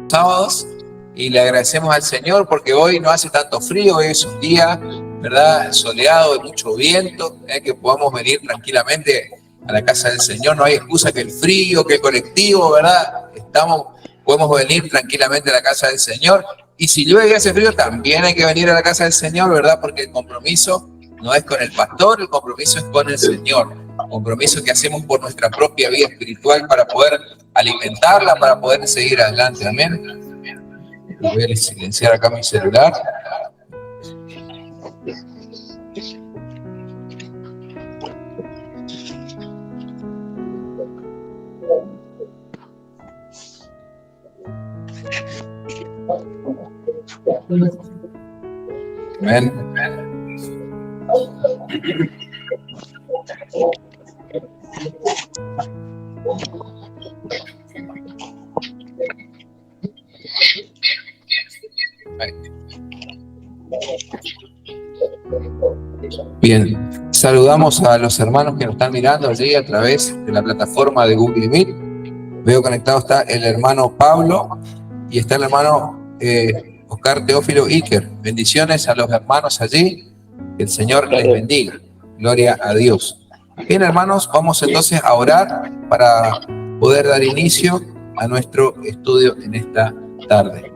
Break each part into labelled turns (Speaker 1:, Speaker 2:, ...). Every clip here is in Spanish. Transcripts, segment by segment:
Speaker 1: sábados y le agradecemos al Señor porque hoy no hace tanto frío, hoy es un día, ¿verdad?, soleado, de mucho viento, que podamos venir tranquilamente a la casa del Señor. No hay excusa que el frío, que el colectivo, ¿verdad? Podemos venir tranquilamente a la casa del Señor. Y si llueve y hace frío, también hay que venir a la casa del Señor, ¿verdad? Porque el compromiso no es con el pastor, el compromiso es con el Señor. Compromiso que hacemos por nuestra propia vida espiritual para poder alimentarla, para poder seguir adelante. Amén. Voy a silenciar acá mi celular. Amén. Bien, saludamos a los hermanos que nos están mirando allí a través de la plataforma de Google Meet. Veo conectado está el hermano Pablo y está el hermano Oscar Teófilo Iker. Bendiciones a los hermanos allí, que el Señor les bendiga. Gloria a Dios. Bien, hermanos, vamos entonces a orar para poder dar inicio a nuestro estudio en esta tarde.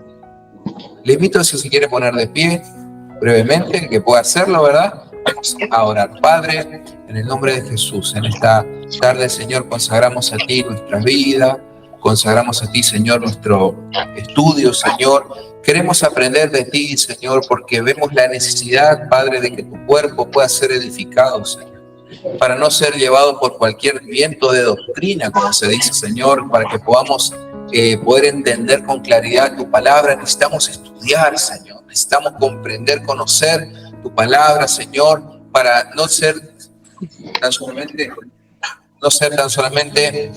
Speaker 1: Le invito, si se quiere poner de pie brevemente, que pueda hacerlo, ¿verdad? Vamos a orar. Padre, en el nombre de Jesús, en esta tarde, Señor, consagramos a ti nuestra vida, consagramos a ti, Señor, nuestro estudio, Señor. Queremos aprender de ti, Señor, porque vemos la necesidad, Padre, de que tu cuerpo pueda ser edificado, Señor, para no ser llevado por cualquier viento de doctrina, como se dice, Señor, para que podamos poder entender con claridad tu palabra. Necesitamos estudiar, Señor, necesitamos comprender, conocer tu palabra, Señor, para no ser tan solamente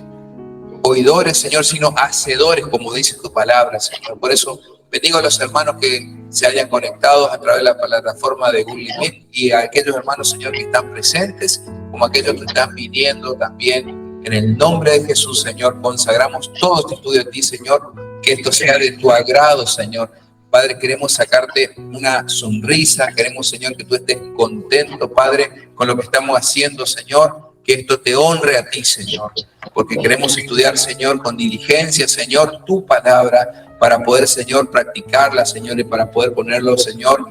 Speaker 1: oidores, Señor, sino hacedores, como dice tu palabra, Señor. Por eso bendigo a los hermanos que se hayan conectado a través de la plataforma de Google Meet y a aquellos hermanos, Señor, que están presentes, como aquellos que están viniendo también. En el nombre de Jesús, Señor, consagramos todo este estudio a ti, Señor, que esto sea de tu agrado, Señor. Padre, queremos sacarte una sonrisa, queremos, Señor, que tú estés contento, Padre, con lo que estamos haciendo, Señor, que esto te honre a ti, Señor, porque queremos estudiar, Señor, con diligencia, Señor, tu palabra, para poder, Señor, practicarla, Señor, y para poder ponerlo, Señor,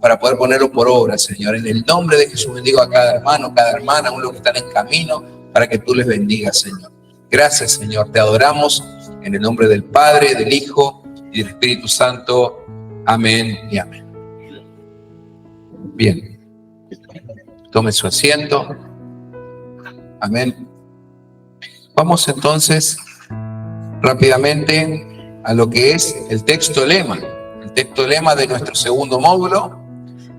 Speaker 1: para poder ponerlo por obra, Señor. En el nombre de Jesús bendigo a cada hermano, cada hermana, aún los que están en camino, para que tú les bendigas, Señor. Gracias, Señor, te adoramos en el nombre del Padre, del Hijo y del Espíritu Santo. Amén y amén. Bien, tome su asiento. Amén. Vamos entonces rápidamente a lo que es el texto lema de nuestro segundo módulo.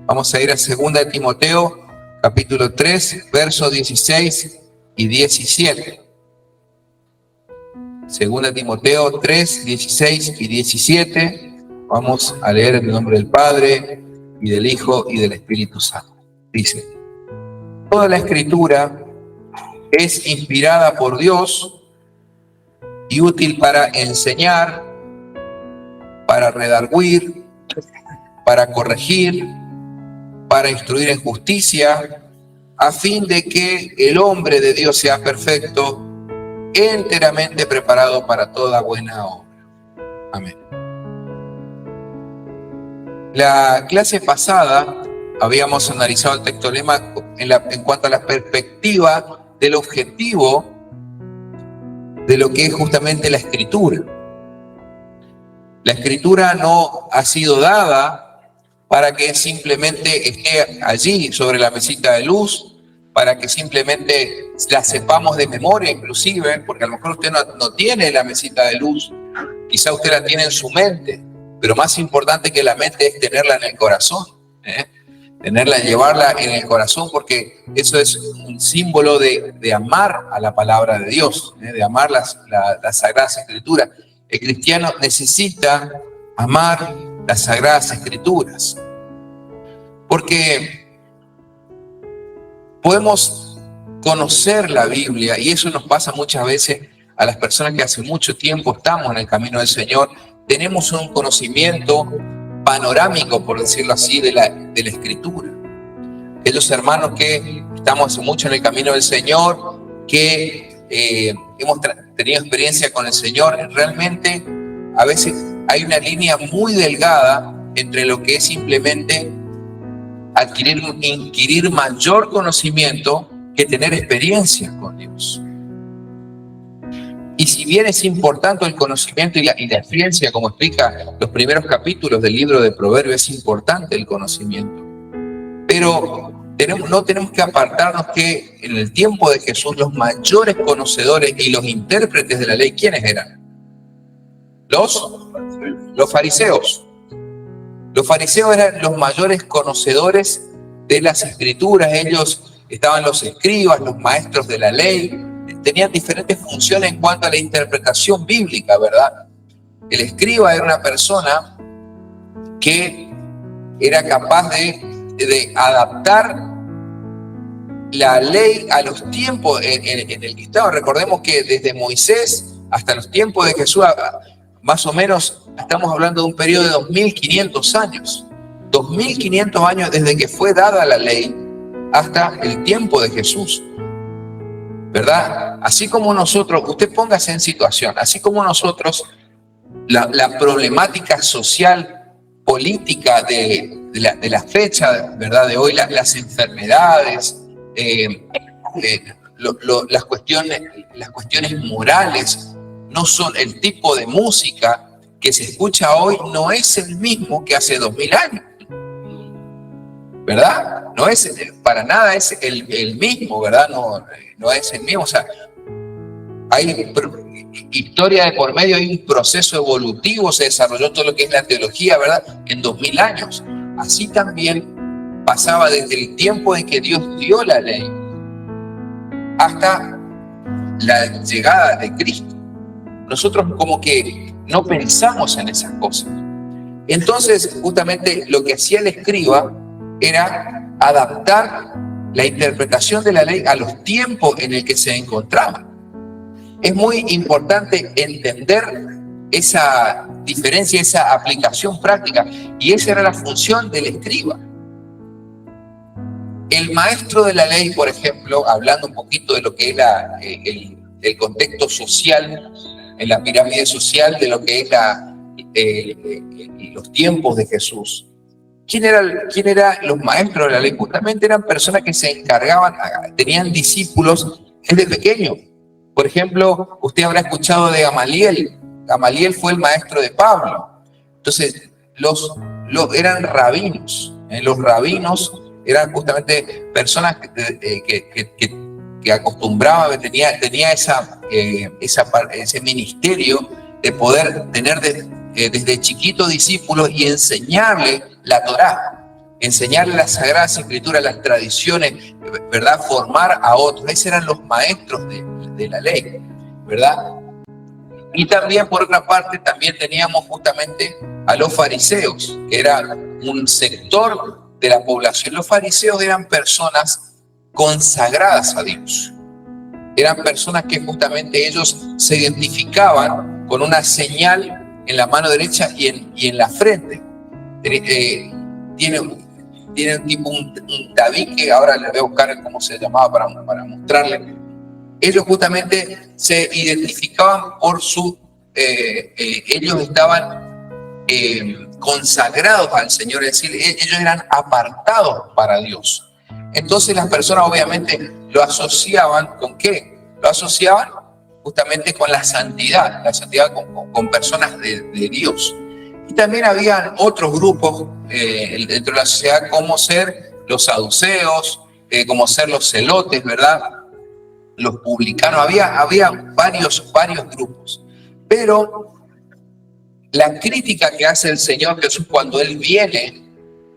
Speaker 1: Vamos a ir a 2 Timoteo, capítulo 3, versos 16 y 17. 2 Timoteo 3, 16 y 17. Vamos a leer en el nombre del Padre, y del Hijo, y del Espíritu Santo. Dice: toda la Escritura es inspirada por Dios y útil para enseñar, para redarguir, para corregir, para instruir en justicia, a fin de que el hombre de Dios sea perfecto, enteramente preparado para toda buena obra. Amén. La clase pasada habíamos analizado el texto lema en cuanto a la perspectiva del objetivo de lo que es justamente la Escritura. La Escritura no ha sido dada para que simplemente esté allí sobre la mesita de luz, para que simplemente la sepamos de memoria inclusive, porque a lo mejor usted no tiene la mesita de luz, quizá usted la tiene en su mente, pero más importante que la mente es tenerla en el corazón, llevarla en el corazón, porque eso es un símbolo de amar a la palabra de Dios, de amar las Sagradas Escrituras. El cristiano necesita amar las Sagradas Escrituras, porque podemos conocer la Biblia, y eso nos pasa muchas veces a las personas que hace mucho tiempo estamos en el camino del Señor, tenemos un conocimiento panorámico, por decirlo así, de la Escritura. Aquellos hermanos que estamos hace mucho en el camino del Señor, que hemos tenido experiencia con el Señor, realmente a veces hay una línea muy delgada entre lo que es simplemente adquirir mayor conocimiento que tener experiencia con Dios. Y si bien es importante el conocimiento y la experiencia, como explica los primeros capítulos del libro de Proverbios, es importante el conocimiento. Pero no tenemos que apartarnos que en el tiempo de Jesús los mayores conocedores y los intérpretes de la ley, ¿quiénes eran? Los fariseos. Los fariseos eran los mayores conocedores de las Escrituras. Ellos estaban los escribas, los maestros de la ley. Tenían diferentes funciones en cuanto a la interpretación bíblica, ¿verdad? El escriba era una persona que era capaz de adaptar la ley a los tiempos en el que estaba. Recordemos que desde Moisés hasta los tiempos de Jesús, más o menos estamos hablando de un periodo de 2500 años. 2500 años desde que fue dada la ley hasta el tiempo de Jesús, ¿verdad? Así como nosotros, usted póngase en situación, así como nosotros, la problemática social, política de la fecha, ¿verdad? De hoy, las enfermedades, las cuestiones morales, no son el tipo de música que se escucha hoy, no es el mismo que hace 2000 años, ¿verdad? No es, para nada es el mismo, ¿verdad? No es el mismo. O sea, hay historia de por medio, hay un proceso evolutivo, se desarrolló todo lo que es la teología, ¿verdad? En 2000 años. Así también pasaba desde el tiempo en que Dios dio la ley hasta la llegada de Cristo. Nosotros como que no pensamos en esas cosas. Entonces, justamente lo que hacía el escriba era adaptar la interpretación de la ley a los tiempos en el que se encontraba. Es muy importante entender esa diferencia, esa aplicación práctica, y esa era la función del escriba. El maestro de la ley, por ejemplo, hablando un poquito de lo que es el contexto social, en la pirámide social de lo que es los tiempos de Jesús. ¿Quién eran los maestros de la ley? Justamente eran personas que se encargaban, tenían discípulos desde pequeños. Por ejemplo, usted habrá escuchado de Gamaliel. Gamaliel fue el maestro de Pablo. Entonces, eran rabinos. Los rabinos eran justamente personas que acostumbraban, tenía ese ministerio de poder tener desde chiquitos discípulos y enseñarle la Torá, enseñarle las Sagradas Escrituras, las tradiciones, ¿verdad? Formar a otros. Esos eran los maestros de la ley, ¿verdad? Y también, por otra parte, también teníamos justamente a los fariseos, que era un sector de la población. Los fariseos eran personas consagradas a Dios. Eran personas que justamente ellos se identificaban con una señal en la mano derecha y en la frente. Tienen tipo un tabique, ahora les voy a buscar cómo se llamaba para mostrarle. Ellos justamente se identificaban por ellos estaban consagrados al Señor, es decir, ellos eran apartados para Dios. Entonces las personas obviamente lo asociaban ¿con qué? Lo asociaban justamente con la santidad con personas de Dios. Y también habían otros grupos dentro de la sociedad, como ser los saduceos, como ser los celotes, ¿verdad? Los publicanos, había varios grupos. Pero la crítica que hace el Señor Jesús cuando Él viene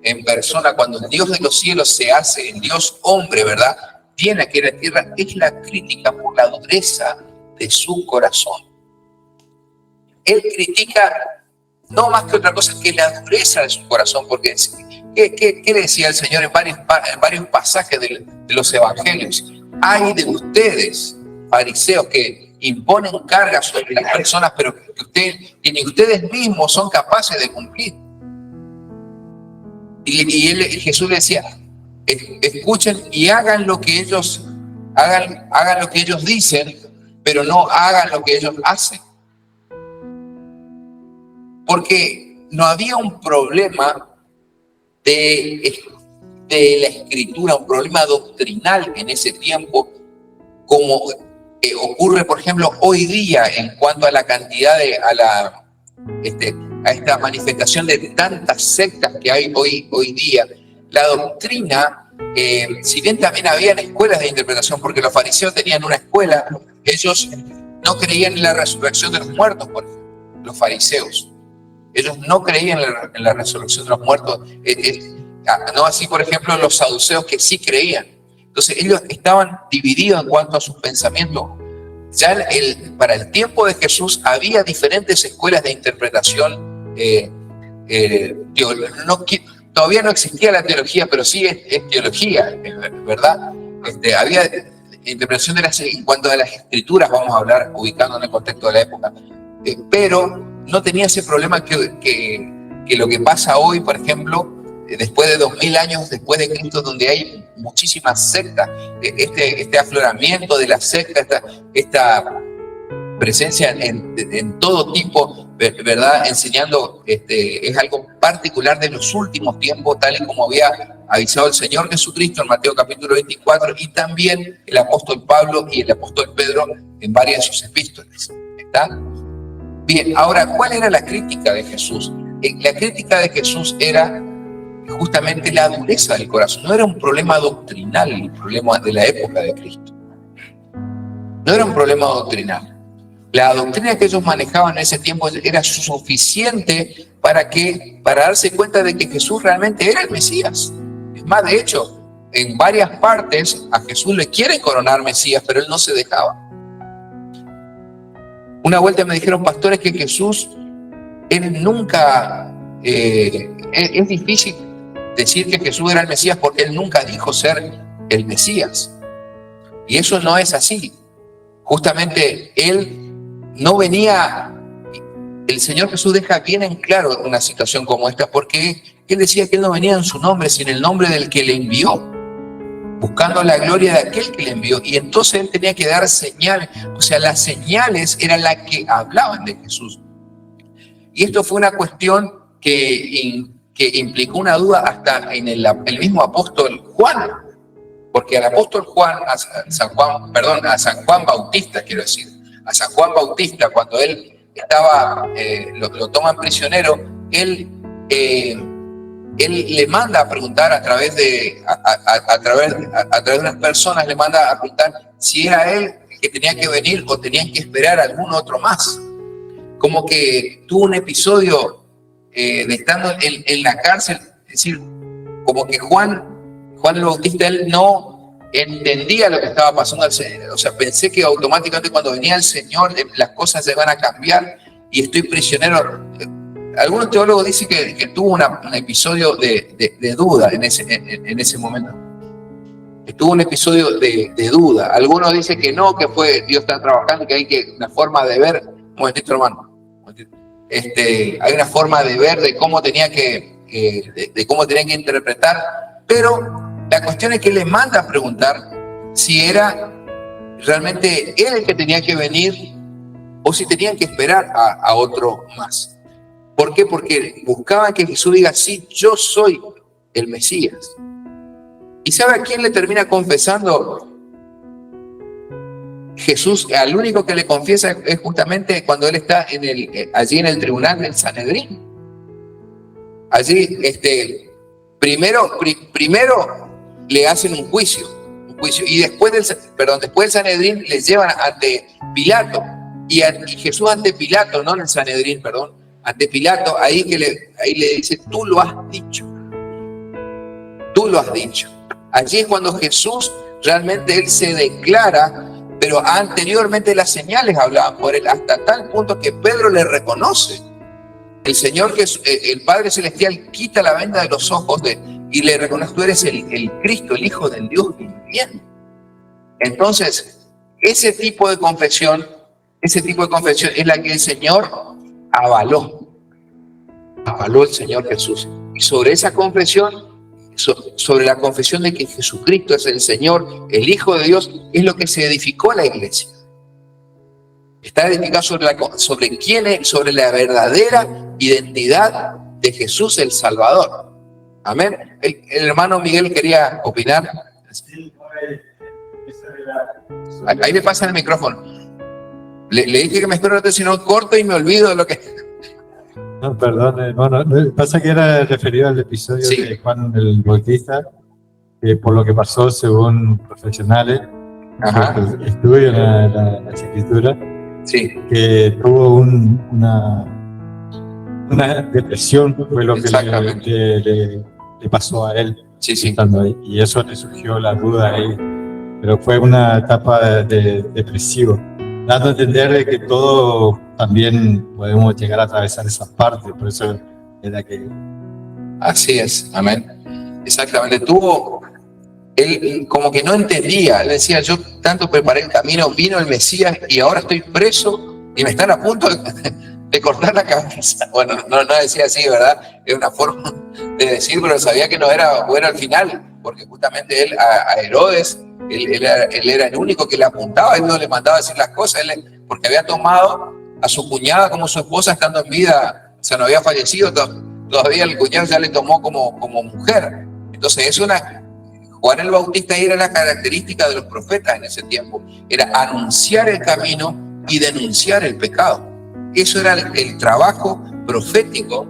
Speaker 1: en persona, cuando el Dios de los cielos se hace el Dios hombre, ¿verdad? Viene aquí a la tierra, es la crítica por la dureza de su corazón. Él critica no más que otra cosa que la dureza de su corazón, porque ¿qué le decía el Señor en varios pasajes de los evangelios? Ay de ustedes, fariseos, que imponen cargas sobre las personas, pero que ni ustedes mismos son capaces de cumplir. Y Jesús le decía, escuchen y hagan lo que ellos hagan lo que ellos dicen, pero no hagan lo que ellos hacen. Porque no había un problema de la escritura, un problema doctrinal en ese tiempo, como ocurre, por ejemplo, hoy día en cuanto a la cantidad a esta manifestación de tantas sectas que hay hoy día. La doctrina, si bien también habían escuelas de interpretación, porque los fariseos tenían una escuela, ellos no creían en la resurrección de los muertos, por ejemplo, los fariseos. Ellos no creían en la resurrección de los muertos. No así, por ejemplo, los saduceos, que sí creían. Entonces ellos estaban divididos en cuanto a sus pensamientos. Ya para el tiempo de Jesús había diferentes escuelas de interpretación. Todavía no existía la teología, pero sí es teología, ¿verdad? Había interpretación en cuanto a las escrituras, vamos a hablar ubicando en el contexto de la época. Pero no tenía ese problema que lo que pasa hoy, por ejemplo, después de 2000 años después de Cristo, donde hay muchísimas sectas, este afloramiento de la secta, esta presencia en todo tipo, ¿verdad? Enseñando, es algo particular de los últimos tiempos, tal y como había avisado el Señor Jesucristo en Mateo capítulo 24, y también el apóstol Pablo y el apóstol Pedro en varias de sus epístolas. ¿Está? Bien, ahora, ¿cuál era la crítica de Jesús? La crítica de Jesús era justamente la dureza del corazón. No era un problema doctrinal el problema de la época de Cristo. No era un problema doctrinal. La doctrina que ellos manejaban en ese tiempo era suficiente para darse cuenta de que Jesús realmente era el Mesías. Es más, de hecho, en varias partes a Jesús le quieren coronar Mesías, pero él no se dejaba. Una vuelta me dijeron pastores que Jesús, él nunca, es difícil decir que Jesús era el Mesías porque él nunca dijo ser el Mesías. Y eso no es así. Justamente él no venía, el Señor Jesús deja bien en claro una situación como esta, porque él decía que él no venía en su nombre, sino en el nombre del que le envió, buscando la gloria de aquel que le envió. Y entonces él tenía que dar señales, o sea, las señales eran las que hablaban de Jesús. Y esto fue una cuestión que implicó una duda hasta en el mismo apóstol Juan, porque al apóstol Juan, a San Juan Bautista, quiero decir, a San Juan Bautista, cuando él estaba, lo toman prisionero, él le manda a preguntar a través de unas personas, le manda a preguntar si era él el que tenía que venir o tenían que esperar a algún otro más. Como que tuvo un episodio de estando en la cárcel, es decir, como que Juan el Bautista, él no entendía lo que estaba pasando al Señor. O sea, pensé que automáticamente cuando venía el Señor las cosas se van a cambiar y estoy prisionero. Algunos teólogos dicen que tuvo un episodio de duda en ese momento. Tuvo un episodio de duda. Algunos dicen que no, que fue Dios está trabajando, que hay una forma de ver. Un momentito, hermano. Hay una forma de ver de cómo tenía que interpretar, pero la cuestión es que le manda a preguntar si era realmente él el que tenía que venir o si tenían que esperar a otro más. ¿Por qué? Porque buscaban que Jesús diga, sí, yo soy el Mesías. ¿Y sabe a quién le termina confesando Jesús? Al único que le confiesa es justamente cuando él está allí en el tribunal del Sanedrín. Allí, primero le hacen un juicio, y después del Sanedrín les llevan ante Pilato, y Jesús ante Pilato, no en el Sanedrín, ante Pilato, ahí le dice, tú lo has dicho. Allí es cuando Jesús realmente él se declara, pero anteriormente las señales hablaban por él, hasta tal punto que Pedro le reconoce. El Señor, el Padre Celestial, quita la venda de los ojos y le reconoce, tú eres el Cristo, el Hijo del Dios viviente. Entonces, ese tipo de confesión Ese tipo de confesión es la que el Señor avaló el Señor Jesús. Y sobre esa confesión, sobre la confesión de que Jesucristo es el Señor, el Hijo de Dios, es lo que se edificó la iglesia. Está edificado sobre quién es, sobre la verdadera identidad de Jesús el Salvador. Amén. El hermano Miguel quería opinar. Ahí me pasa el micrófono. Le dije que me espero antes, si no corto y me olvido de lo que...
Speaker 2: No, perdón, hermano. Pasa que era referido al episodio
Speaker 1: Sí.
Speaker 2: de Juan el Bautista, que por lo que pasó según profesionales que estudian las escrituras,
Speaker 1: Sí.
Speaker 2: que tuvo una depresión, fue lo que le pasó a él.
Speaker 1: Sí, sí.
Speaker 2: Estando ahí, y eso le surgió la duda ahí, pero fue una etapa depresiva, dando a entender de que todos también podemos llegar a atravesar esas partes, por eso era que...
Speaker 1: Así es, amén. Exactamente, él como que no entendía, él decía, yo tanto preparé el camino, vino el Mesías y ahora estoy preso y me están a punto de cortar la cabeza. Bueno, no decía así, ¿verdad? Es una forma de decir, pero sabía que no era bueno al final, porque justamente él a Herodes, él era el único que le apuntaba, él no le mandaba a decir las cosas, porque había tomado a su cuñada como su esposa estando en vida, o sea, no había fallecido, todavía el cuñado ya le tomó como mujer. Entonces Juan el Bautista era la característica de los profetas en ese tiempo, era anunciar el camino y denunciar el pecado. Eso era el trabajo profético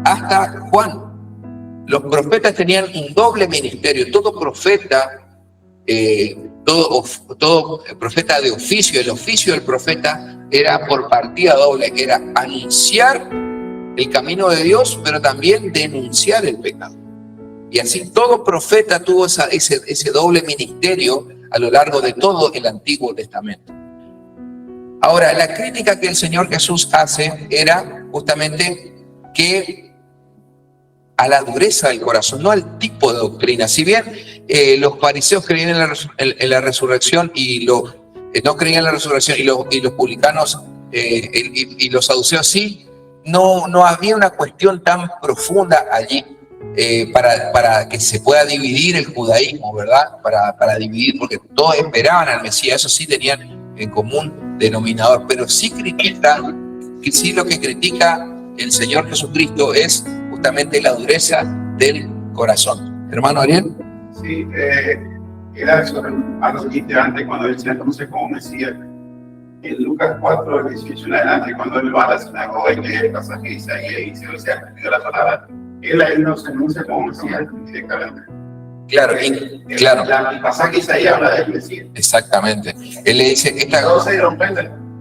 Speaker 1: hasta Juan. Los profetas tenían un doble ministerio. Todo profeta, todo profeta de oficio, el oficio del profeta era por partida doble, era anunciar el camino de Dios, pero también denunciar el pecado. Y así todo profeta tuvo ese doble ministerio a lo largo de todo el Antiguo Testamento. Ahora, la crítica que el Señor Jesús hace era justamente que a la dureza del corazón, no al tipo de doctrina. Si bien los fariseos creían en la resurrección y no creían en la resurrección, y los publicanos y los saduceos sí, no había una cuestión tan profunda allí para que se pueda dividir el judaísmo, ¿verdad? Para dividir, porque todos esperaban al Mesías, eso sí tenían en común denominador, pero sí lo que critica el Señor Jesucristo es justamente la dureza del corazón. Hermano Ariel.
Speaker 3: Sí, era a los que antes cuando él se anuncia como Mesías. En Lucas 4, 18 en adelante, cuando él va a la sinagoga y lee el pasaje de Isaías y dice, o sea, cumplido la palabra, él no se anuncia como Mesías directamente.
Speaker 1: Claro, claro.
Speaker 3: El pasaje de Isaías habla del Mesías.
Speaker 1: Exactamente. Él le dice,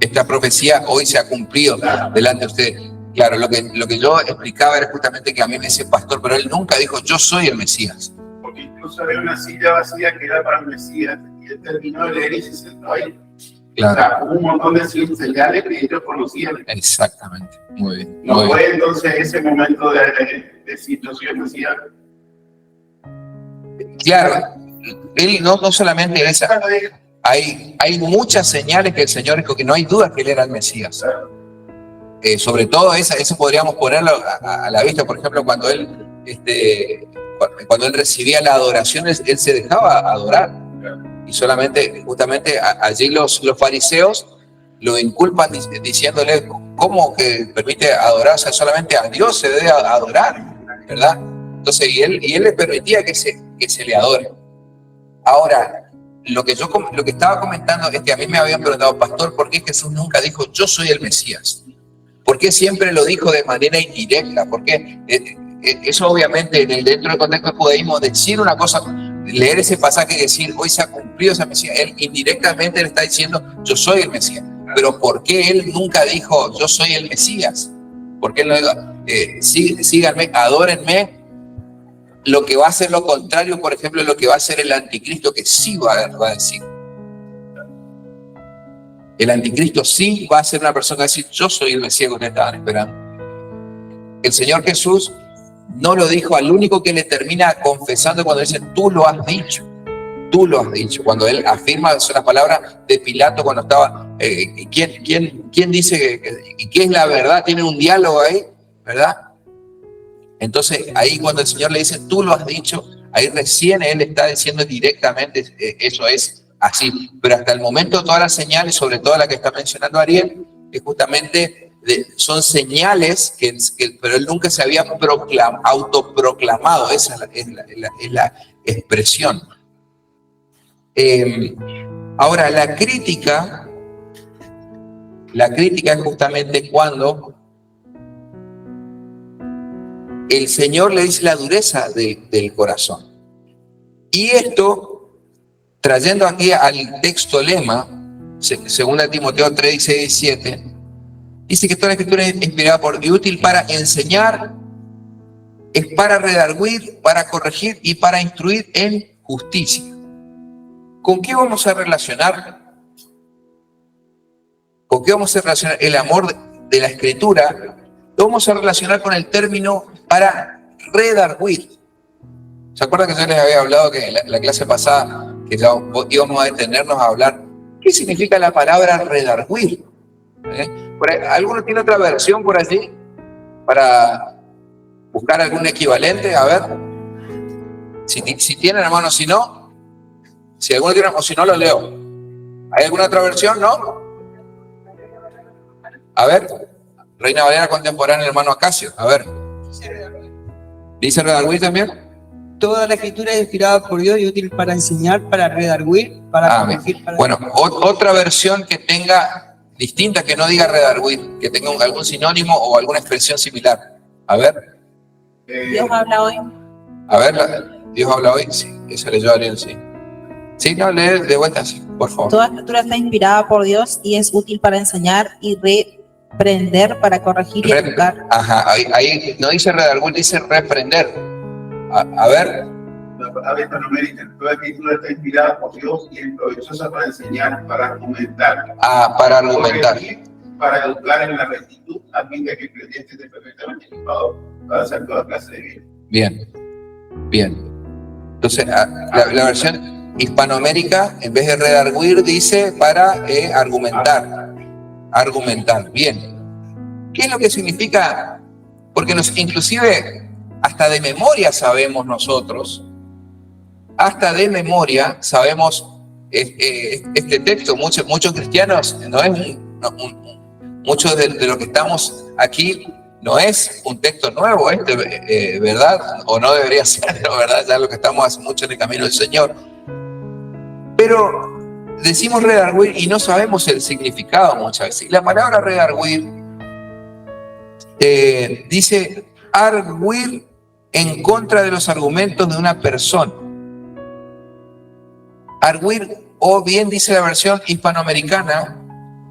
Speaker 1: esta profecía hoy se ha cumplido delante de ustedes. Claro, lo que yo explicaba era justamente que a mí me dice pastor, pero él nunca dijo, yo soy el Mesías.
Speaker 3: Porque incluso había una silla vacía que era para el Mesías, y él terminó de leer y se sentó ahí.
Speaker 1: Claro.
Speaker 3: O sea, hubo un montón de señales que ellos conocían.
Speaker 1: Exactamente, muy bien.
Speaker 3: No fue entonces ese momento de decir yo soy el Mesías.
Speaker 1: Claro, él no solamente esa, hay muchas señales que el Señor dijo que no hay duda que él era el Mesías. Sobre todo eso podríamos ponerlo a la vista, por ejemplo, cuando él recibía la adoración, él se dejaba adorar. Y solamente, justamente allí los fariseos lo inculpan diciéndole, ¿cómo que permite adorar? O sea, solamente a Dios se debe adorar, ¿verdad? Entonces, y él le permitía que se le adore. Ahora, lo que estaba comentando es que a mí me habían preguntado, pastor, ¿por qué Jesús nunca dijo, yo soy el Mesías? ¿Por qué siempre lo dijo de manera indirecta? Porque eso obviamente dentro del contexto del judaísmo, decir una cosa, leer ese pasaje y decir, hoy se ha cumplido esa Mesías, él indirectamente le está diciendo, yo soy el Mesías. Pero ¿por qué él nunca dijo, yo soy el Mesías? ¿Por qué él no dijo, síganme, adórenme? Lo que va a hacer lo contrario, por ejemplo, lo que va a hacer el anticristo, que sí va a decir. El anticristo sí va a ser una persona que va a decir, yo soy el Mesías que ustedes estaban esperando. El Señor Jesús no lo dijo, al único que le termina confesando cuando dice, tú lo has dicho. Tú lo has dicho. Cuando él afirma, son las palabras de Pilato cuando estaba ¿quién dice y qué es la verdad? Tiene un diálogo ahí, ¿verdad? Entonces, ahí cuando el Señor le dice, tú lo has dicho, ahí recién Él está diciendo directamente, eso es así. Pero hasta el momento todas las señales, sobre todo la que está mencionando Ariel, que justamente son señales pero Él nunca se había autoproclamado, esa es la expresión. Ahora, la crítica es justamente cuando el Señor le dice la dureza del corazón. Y esto, trayendo aquí al texto lema, 2 Timoteo 3, 16, 17, dice que toda la escritura es inspirada por Dios y útil para enseñar, es para redarguir, para corregir y para instruir en justicia. ¿Con qué vamos a relacionar? ¿Con qué vamos a relacionar el amor de la escritura? Lo vamos a relacionar con el término para redarguir. ¿Se acuerdan que yo les había hablado que en la clase pasada que ya íbamos a detenernos a hablar? ¿Qué significa la palabra redarguir? ¿Alguno tiene otra versión por allí? Para buscar algún equivalente, a ver. Si tienen, hermano, si no, si alguno tiene, o si no, lo leo. ¿Hay alguna otra versión? ¿No? A ver, Reina Valera contemporánea, hermano Acacio, a ver. ¿Dice redarguir también?
Speaker 4: Toda la escritura es inspirada por Dios y útil para enseñar, para redarguir, para corregir.
Speaker 1: Bueno, otra versión que tenga distinta, que no diga redarguir, que tenga algún sinónimo o alguna expresión similar. A ver.
Speaker 5: Dios habla hoy.
Speaker 1: A ver, Dios habla hoy. Sí, eso leyó Ariel, sí. Sí, no, lee de vuelta, sí, por favor.
Speaker 5: Toda escritura está inspirada por Dios y es útil para enseñar y reprender, para corregir y educar.
Speaker 1: Ajá, ahí no dice redarguir, dice reprender. A ver.
Speaker 3: La palabra hispanoamérica, toda escritura está inspirada por Dios y es provechosa para enseñar, para argumentar.
Speaker 1: Para argumentar.
Speaker 3: Para educar en la rectitud, a fin de que el creyente esté perfectamente equipado para hacer toda clase de bien. Bien. Entonces, la versión hispanoamérica, en vez de redarguir, dice para argumentar. Argumentar. Bien. ¿Qué es lo que significa? Porque inclusive hasta de memoria sabemos nosotros, este texto. Muchos cristianos, muchos de los que estamos aquí, no es un texto nuevo ¿verdad? O no debería ser, ¿verdad? Ya lo que estamos hace mucho en el camino del Señor. Pero decimos redarguir y no sabemos el significado muchas veces. Y la palabra redarguir dice arguir en contra de los argumentos de una persona. Arguir, o bien dice la versión hispanoamericana,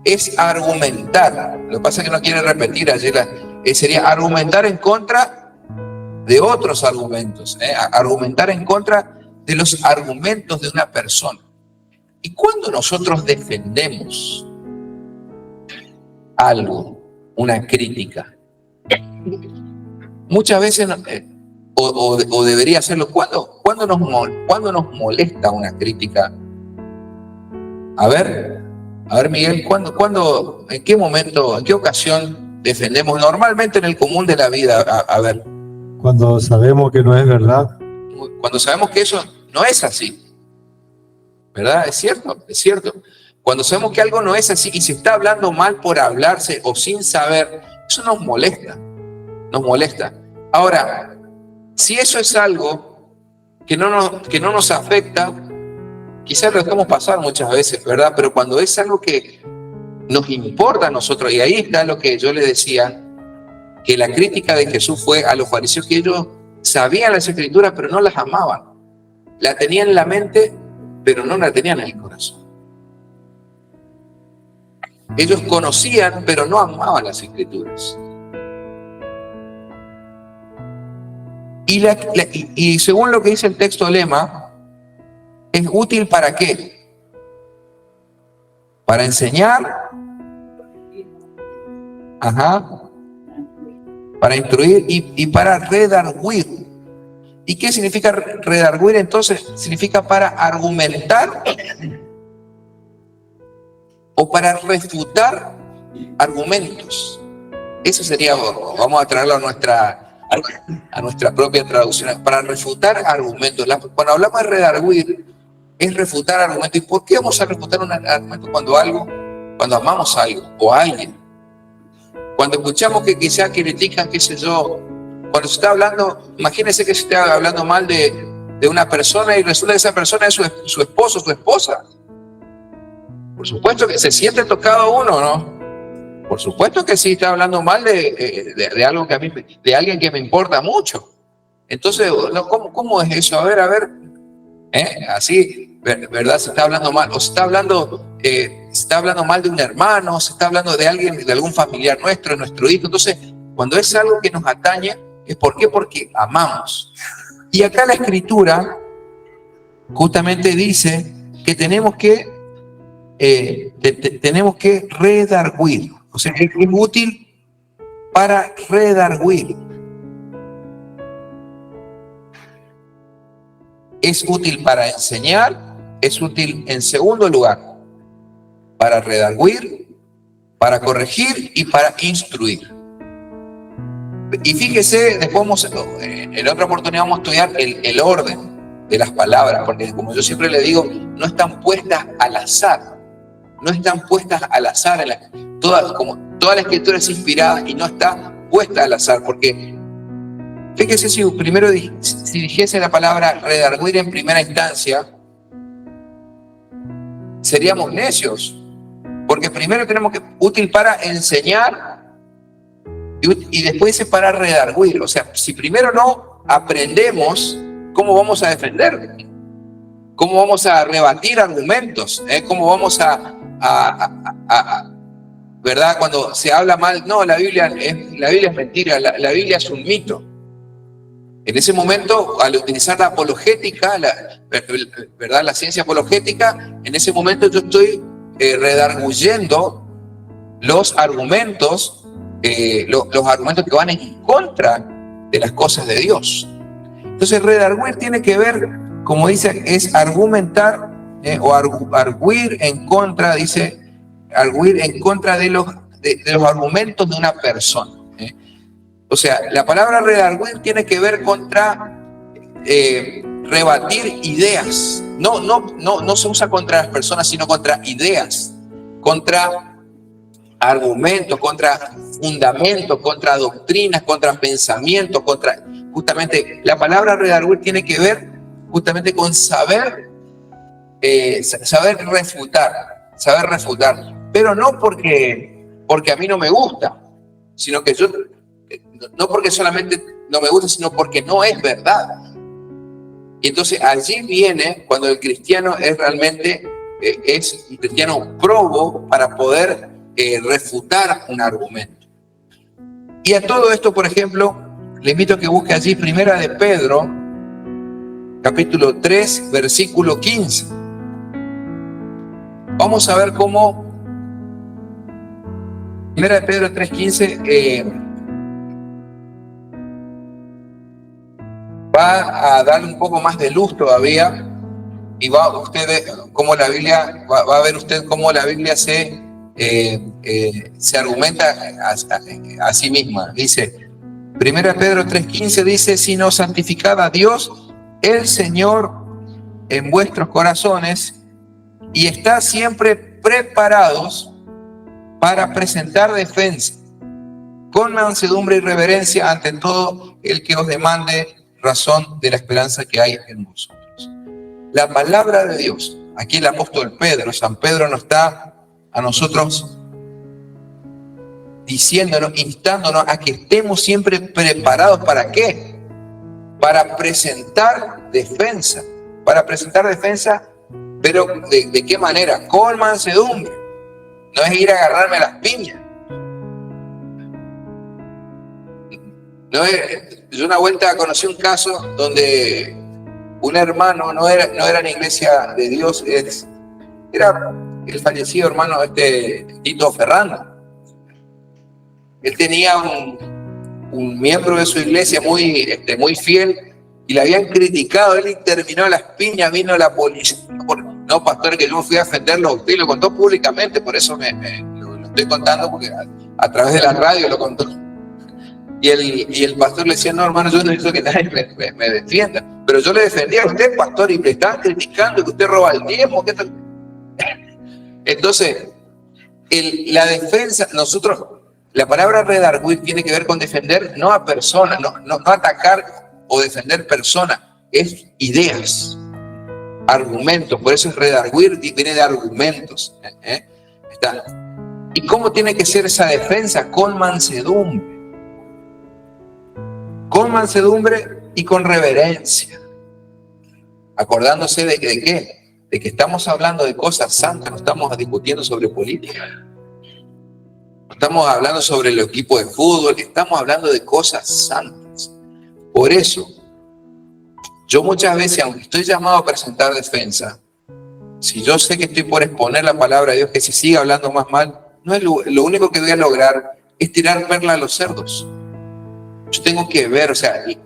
Speaker 3: es argumentar. Lo que pasa es que no quiere repetir allí, sería argumentar en contra de otros argumentos, argumentar en contra de los argumentos de una persona. Y cuando nosotros defendemos algo, una crítica, muchas veces o debería hacerlo. ¿Cuándo nos molesta una crítica? A ver Miguel, en qué momento, en qué ocasión defendemos normalmente en el común de la vida? A ver.
Speaker 2: Cuando sabemos que no es verdad.
Speaker 1: Cuando sabemos que eso no es así. ¿Verdad? Es cierto. Cuando sabemos que algo no es así y se está hablando mal por hablarse o sin saber, eso nos molesta. Ahora, si eso es algo que no nos afecta, quizás lo dejamos pasar muchas veces, ¿verdad? Pero cuando es algo que nos importa a nosotros, y ahí está lo que yo le decía, que la crítica de Jesús fue a los fariseos, que ellos sabían las escrituras, pero no las amaban. La tenían en la mente, pero no la tenían en el corazón. Ellos conocían, pero no amaban las escrituras. Y según lo que dice el texto lema, ¿es útil para qué? Para enseñar, para instruir y para redarguir. ¿Y qué significa redarguir entonces? Significa para argumentar o para refutar argumentos. Eso sería, vamos a traerlo a nuestra propia traducción, para refutar argumentos. Cuando hablamos de redarguir, es refutar argumentos. ¿Y por qué vamos a refutar un argumento cuando amamos algo o a alguien? Cuando escuchamos que quizás critican, qué sé yo, cuando se está hablando, imagínense que se está hablando mal de una persona y resulta que esa persona es su esposo, su esposa. Por supuesto que se siente tocado uno, ¿no? Por supuesto que sí, está hablando mal de algo que a mí, de alguien que me importa mucho. Entonces, ¿cómo es eso? A ver, así, ¿verdad? Se está hablando mal, o se está hablando mal de un hermano, se está hablando de alguien, de algún familiar nuestro, de nuestro hijo. Entonces, cuando es algo que nos atañe, ¿es por qué? Porque amamos. Y acá la Escritura justamente dice que tenemos que redarguir. O sea, es útil para redarguir. Es útil para enseñar, es útil en segundo lugar para redarguir, para corregir y para instruir. Y fíjese, después en otra oportunidad vamos a estudiar el orden de las palabras, porque como yo siempre le digo, no están puestas al azar. No están puestas al azar. Toda la Escritura es inspirada y no está puesta al azar, porque fíjese, si dijese la palabra redarguir en primera instancia, seríamos necios, porque primero tenemos que útil para enseñar y después dice para redarguir. O sea, si primero no aprendemos, ¿cómo vamos a defender? ¿Cómo vamos a rebatir argumentos? ¿Cómo vamos ¿verdad? Cuando se habla mal, no, la Biblia es mentira, la Biblia es un mito. En ese momento, al utilizar la apologética, ¿verdad? La ciencia apologética, en ese momento yo estoy redarguyendo los argumentos que van en contra de las cosas de Dios. Entonces, redarguir tiene que ver, como dice, es argumentar o arguir en contra, dice, arguir en contra de los argumentos de una persona. O sea, la palabra redarguir tiene que ver contra rebatir ideas. No se usa contra las personas, sino contra ideas, contra argumentos, contra fundamentos, contra doctrinas, contra pensamientos, justamente la palabra redarguir tiene que ver justamente con saber refutar, pero no porque a mí no me gusta, sino que no porque solamente no me gusta, sino porque no es verdad. Y entonces allí viene cuando el cristiano es realmente es un cristiano probo para poder refutar un argumento. Y a todo esto, por ejemplo, le invito a que busque allí Primera de Pedro, capítulo 3, versículo 15. Vamos a ver cómo Primera de Pedro 3:15 va a dar un poco más de luz todavía, y va a ver usted cómo la Biblia se argumenta a sí misma. Dice, 1 Pedro 3:15 dice, sino santificad a Dios el Señor en vuestros corazones y estad siempre preparados para presentar defensa con mansedumbre y reverencia ante todo el que os demande razón de la esperanza que hay en vosotros. La palabra de Dios, aquí el apóstol San Pedro nos está a nosotros diciéndonos, instándonos a que estemos siempre preparados. ¿Para qué? Para presentar defensa. Para presentar defensa, pero ¿de qué manera? Con mansedumbre. No es ir a agarrarme las piñas. Yo una vuelta conocí un caso donde un hermano no era en la iglesia de Dios, era el fallecido hermano Tito Ferrando. Él tenía un miembro de su iglesia muy fiel y le habían criticado. Él terminó las piñas, vino la policía. No, pastor, que yo me fui a defenderlo a usted y lo contó públicamente, por eso lo estoy contando, porque a través de la radio lo contó. Y el pastor le decía, no, hermano, yo no necesito que nadie me defienda. Pero yo le defendía a usted, pastor, y me estaban criticando que usted roba el diezmo. Entonces, la defensa, la palabra redarguir tiene que ver con defender no a personas, no atacar o defender personas, es ideas, argumentos. Por eso es redarguir, viene de argumentos. Está. ¿Y cómo tiene que ser esa defensa? Con mansedumbre. Con mansedumbre y con reverencia. Acordándose de qué? De que estamos hablando de cosas santas, no estamos discutiendo sobre política. No estamos hablando sobre el equipo de fútbol, estamos hablando de cosas santas. Por eso, yo muchas veces, aunque estoy llamado a presentar defensa, si yo sé que estoy por exponer la palabra de Dios, que si sigue hablando más mal, no es lo único que voy a lograr es tirar perla a los cerdos. Yo tengo que ver, o sea, el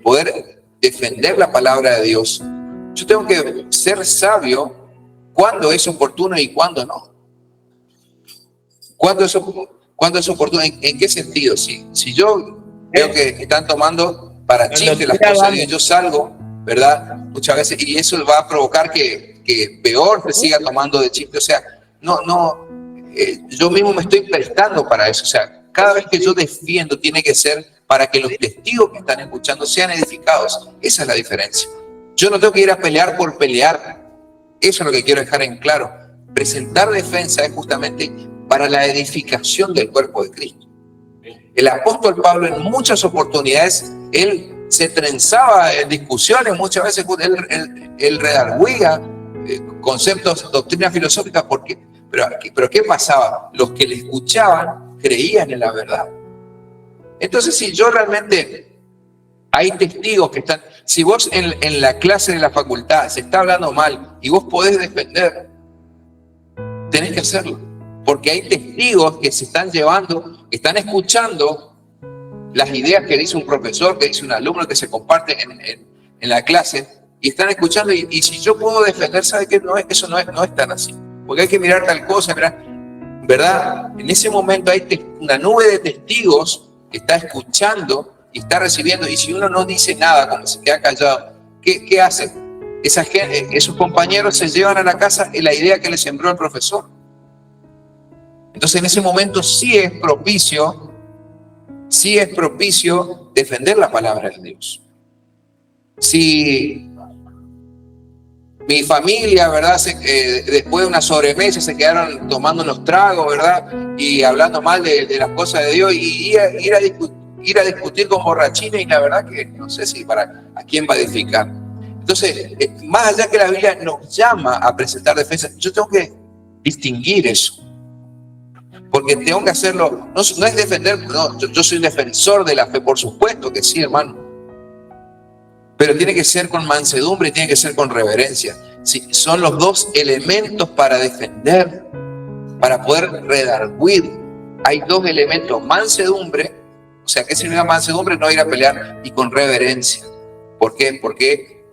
Speaker 1: poder defender la palabra de Dios. Yo tengo que ser sabio cuando es oportuno y cuando no. ¿Cuándo es oportuno? ¿En qué sentido? Si yo veo que están tomando para chiste las cosas de Dios, yo salgo, ¿verdad? Muchas veces, y eso va a provocar que peor se siga tomando de chiste. O sea, yo mismo me estoy prestando para eso. O sea, cada vez que yo defiendo tiene que ser para que los testigos que están escuchando sean edificados. Esa es la diferencia. Yo no tengo que ir a pelear por pelear. Eso es lo que quiero dejar en claro. Presentar defensa es justamente para la edificación del cuerpo de Cristo. El apóstol Pablo en muchas oportunidades, él se trenzaba en discusiones, muchas veces él redarguía conceptos, doctrinas filosóficas, pero ¿qué pasaba? Los que le escuchaban creían en la verdad. Entonces, si yo realmente, hay testigos que están, si vos en la clase de la facultad se está hablando mal y vos podés defender, tenés que hacerlo, porque hay testigos que se están llevando, que están escuchando las ideas que dice un profesor, que dice un alumno, que se comparten en la clase, y están escuchando, y si yo puedo defender, ¿sabe qué? Eso no es tan así, porque hay que mirar tal cosa, ¿verdad? En ese momento hay una nube de testigos que está escuchando y está recibiendo, y si uno no dice nada, como se queda callado, ¿qué hace? Esos compañeros se llevan a la casa la idea que le sembró el profesor. Entonces en ese momento sí es propicio defender la palabra de Dios. Si mi familia, ¿verdad? Después de una sobremesa se quedaron tomando unos tragos, ¿verdad? Y hablando mal de las cosas de Dios, y ir a discutir con borrachines, y la verdad que no sé si a quién va a edificar. Entonces, más allá que la Biblia nos llama a presentar defensa, yo tengo que distinguir eso. Porque tengo que hacerlo, no es defender, no, yo soy un defensor de la fe, por supuesto que sí, hermano. Pero tiene que ser con mansedumbre y tiene que ser con reverencia. Sí, son los dos elementos para defender, para poder redarguir. Hay dos elementos, mansedumbre, o sea, ¿qué significa mansedumbre? No ir a pelear, y con reverencia. ¿Por qué? Porque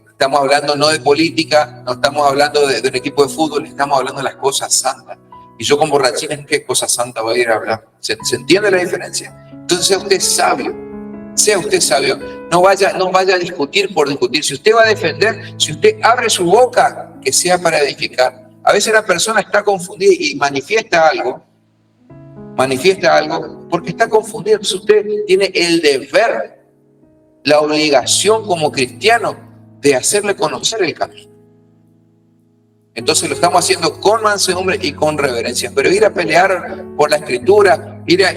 Speaker 1: estamos hablando no de política, no estamos hablando de un equipo de fútbol, estamos hablando de las cosas santas. Y yo con borrachines, ¿qué cosa santa voy a ir a hablar? ¿Se entiende la diferencia? Entonces sea usted sabio, no vaya a discutir por discutir. Si usted va a defender, si usted abre su boca, que sea para edificar. A veces la persona está confundida y manifiesta algo porque está confundida. Entonces usted tiene el deber, la obligación como cristiano de hacerle conocer el camino. Entonces lo estamos haciendo con mansedumbre y con reverencia. Pero ir a pelear por la escritura, ir a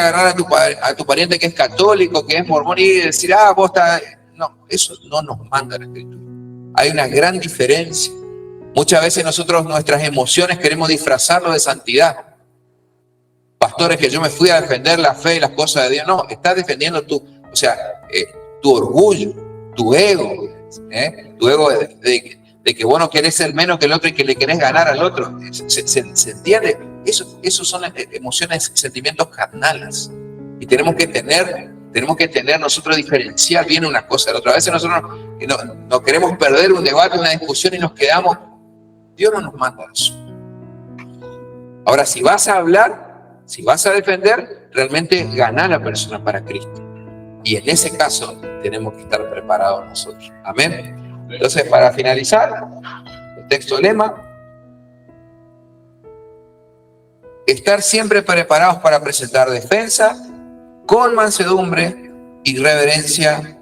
Speaker 1: agarrar a tu pariente que es católico, que es mormón, y decir, vos estás... No, eso no nos manda la escritura. Hay una gran diferencia. Muchas veces nosotros nuestras emociones queremos disfrazarlo de santidad. Pastores, que yo me fui a defender la fe y las cosas de Dios. No, estás defendiendo tu orgullo, tu ego, tu ego de que vos no querés ser menos que el otro y que le querés ganar al otro. ¿Se entiende? Eso son emociones, sentimientos carnales. Y tenemos que tener tenemos que entender nosotros diferenciar bien una cosa de la otra. A veces nosotros no queremos perder un debate, una discusión y nos quedamos. Dios no nos manda eso. Ahora, si vas a hablar, si vas a defender, realmente gana a la persona para Cristo. Y en ese caso tenemos que estar preparados nosotros. Amén. Entonces, para finalizar, el texto lema: estar siempre preparados para presentar defensa con mansedumbre y reverencia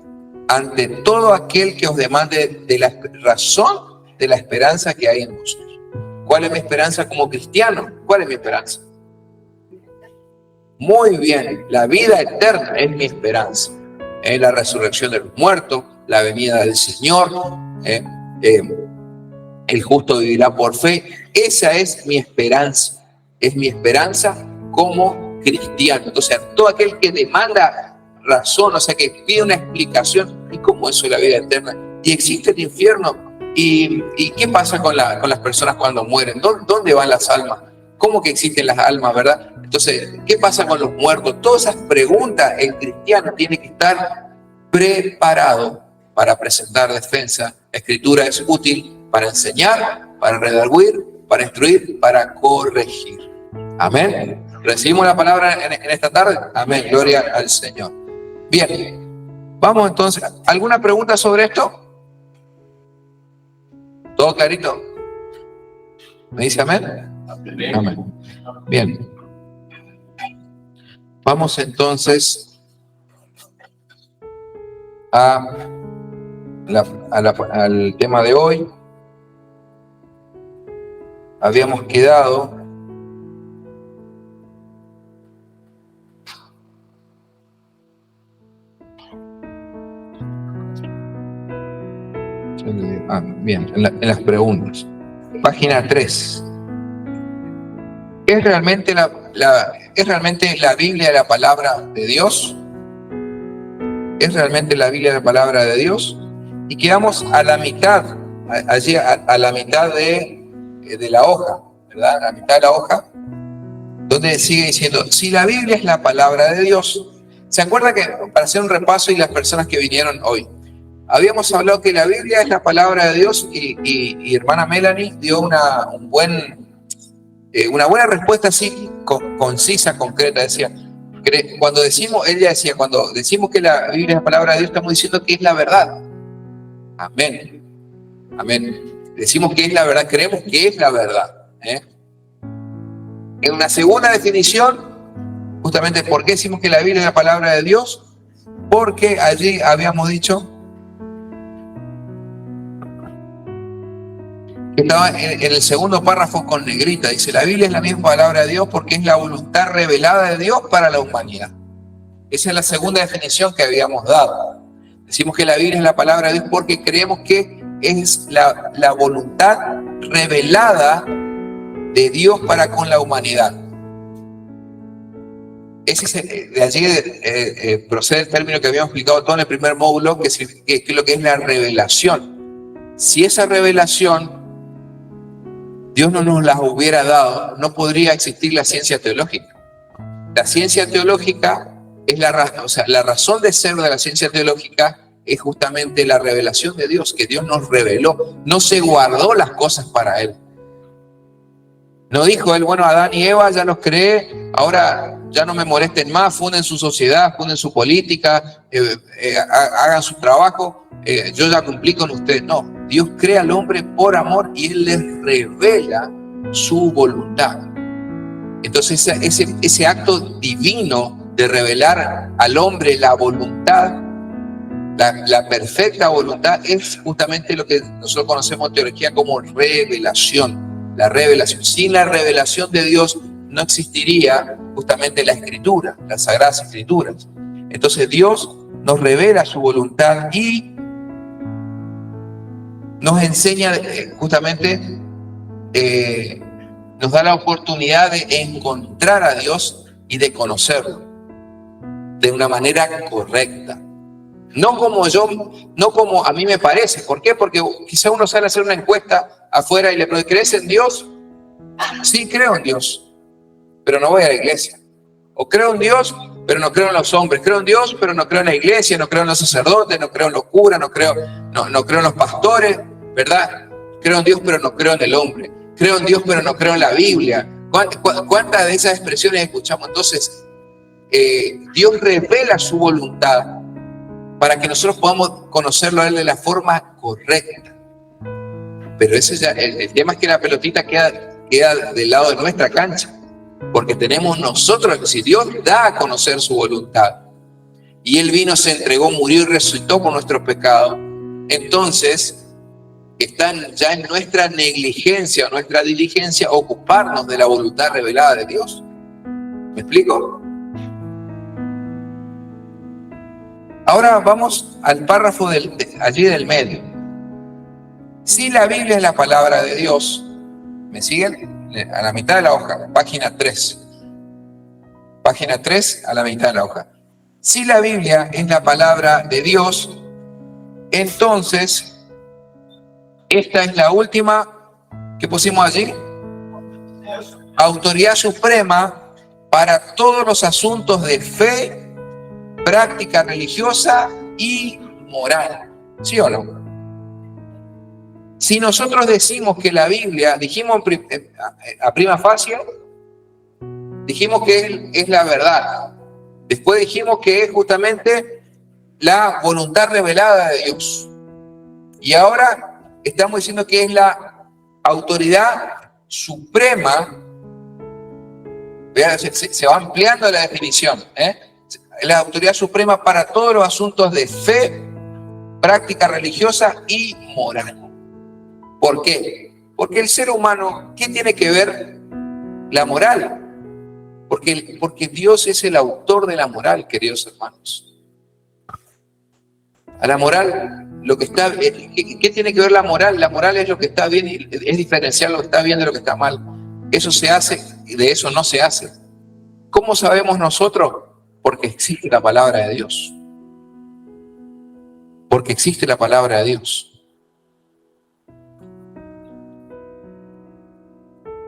Speaker 1: ante todo aquel que os demande de la razón de la esperanza que hay en vosotros. ¿Cuál es mi esperanza como cristiano? ¿Cuál es mi esperanza? Muy bien, la vida eterna es mi esperanza. Es la resurrección de los muertos, la venida del Señor, el justo vivirá por fe. Esa es mi esperanza. Es mi esperanza como cristiano. Entonces, a todo aquel que demanda razón, o sea, que pide una explicación, ¿y cómo eso es la vida eterna? ¿Y existe el infierno? ¿Y qué pasa con las personas cuando mueren? ¿Dónde van las almas? ¿Cómo que existen las almas, verdad? Entonces, ¿qué pasa con los muertos? Todas esas preguntas, el cristiano tiene que estar preparado para presentar defensa. La escritura es útil para enseñar, para redarguir, para instruir, para corregir. Amén. ¿Recibimos la palabra en esta tarde? Amén. Gloria al Señor. Bien. Vamos entonces. ¿Alguna pregunta sobre esto? ¿Todo clarito? ¿Me dice amén? Amén. Bien. Vamos entonces al tema de hoy. Habíamos quedado bien, en las preguntas. Página 3. ¿Es realmente la Biblia la palabra de Dios? ¿Es realmente la Biblia la palabra de Dios? Y quedamos a la mitad, allí a la mitad de la hoja, ¿verdad? A la mitad de la hoja, donde sigue diciendo, si la Biblia es la palabra de Dios. ¿Se acuerda que, para hacer un repaso y las personas que vinieron hoy, habíamos hablado que la Biblia es la palabra de Dios y hermana Melanie dio una buena respuesta así, concisa, concreta. Decía, cuando decimos que la Biblia es la palabra de Dios, estamos diciendo que es la verdad. Amén. Amén. Decimos que es la verdad, creemos que es la verdad. En una segunda definición, justamente, ¿por qué decimos que la Biblia es la palabra de Dios? Porque allí habíamos dicho que estaba en el segundo párrafo con negrita, dice, la Biblia es la misma palabra de Dios porque es la voluntad revelada de Dios para la humanidad. Esa es la segunda definición que habíamos dado. Decimos que la Biblia es la palabra de Dios porque creemos que es la voluntad revelada de Dios para con la humanidad. De allí procede el término que habíamos explicado todo en el primer módulo, que es lo que es la revelación. Si esa revelación Dios no nos las hubiera dado, no podría existir la ciencia teológica. La ciencia teológica es la razón de ser de la ciencia teológica es justamente la revelación de Dios, que Dios nos reveló. No se guardó las cosas para Él. No dijo Él, bueno, Adán y Eva ya los creé, ahora ya no me molesten más, funden su sociedad, funden su política, hagan su trabajo, yo ya cumplí con ustedes. No, Dios crea al hombre por amor y Él les revela su voluntad. Entonces ese acto divino de revelar al hombre la voluntad, la perfecta voluntad, es justamente lo que nosotros conocemos en teología como revelación. La revelación. Sin la revelación de Dios no existiría justamente la Escritura, las Sagradas Escrituras. Entonces Dios nos revela su voluntad y nos enseña justamente, nos da la oportunidad de encontrar a Dios y de conocerlo de una manera correcta. No como a mí me parece. ¿Por qué? Porque quizá uno sale a hacer una encuesta afuera y le pregunta, ¿crees en Dios? Sí, creo en Dios, pero no voy a la iglesia. O creo en Dios, pero no creo en los hombres. Creo en Dios, pero no creo en la iglesia, no creo en los sacerdotes, no creo en los curas, no creo en los pastores, ¿verdad? Creo en Dios, pero no creo en el hombre. Creo en Dios, pero no creo en la Biblia. ¿Cuántas de esas expresiones escuchamos? Entonces, Dios revela su voluntad para que nosotros podamos conocerlo a Él de la forma correcta. Pero ese ya, el tema es que la pelotita queda del lado de nuestra cancha. Porque tenemos nosotros, si Dios da a conocer su voluntad, y Él vino, se entregó, murió y resucitó por nuestros pecados, entonces están ya en nuestra negligencia o nuestra diligencia ocuparnos de la voluntad revelada de Dios. ¿Me explico? Ahora vamos al párrafo allí del medio. Si la Biblia es la palabra de Dios, ¿me siguen? A la mitad de la hoja, página 3. Página 3 a la mitad de la hoja. Si la Biblia es la palabra de Dios, entonces esta es la última que pusimos allí. Autoridad suprema para todos los asuntos de fe, práctica religiosa y moral. ¿Sí o no? Si nosotros decimos que la Biblia, dijimos a prima facie, dijimos que es la verdad. Después dijimos que es justamente la voluntad revelada de Dios. Y ahora estamos diciendo que es la autoridad suprema. Vean, se va ampliando la definición. La autoridad suprema para todos los asuntos de fe, práctica religiosa y moral. ¿Por qué? Porque el ser humano, ¿qué tiene que ver la moral? Porque Dios es el autor de la moral, queridos hermanos. A la moral, ¿qué tiene que ver la moral? La moral es lo que está bien, es diferenciar lo que está bien de lo que está mal. Eso se hace y de eso no se hace. ¿Cómo sabemos nosotros? Porque existe la palabra de Dios. Porque existe la palabra de Dios.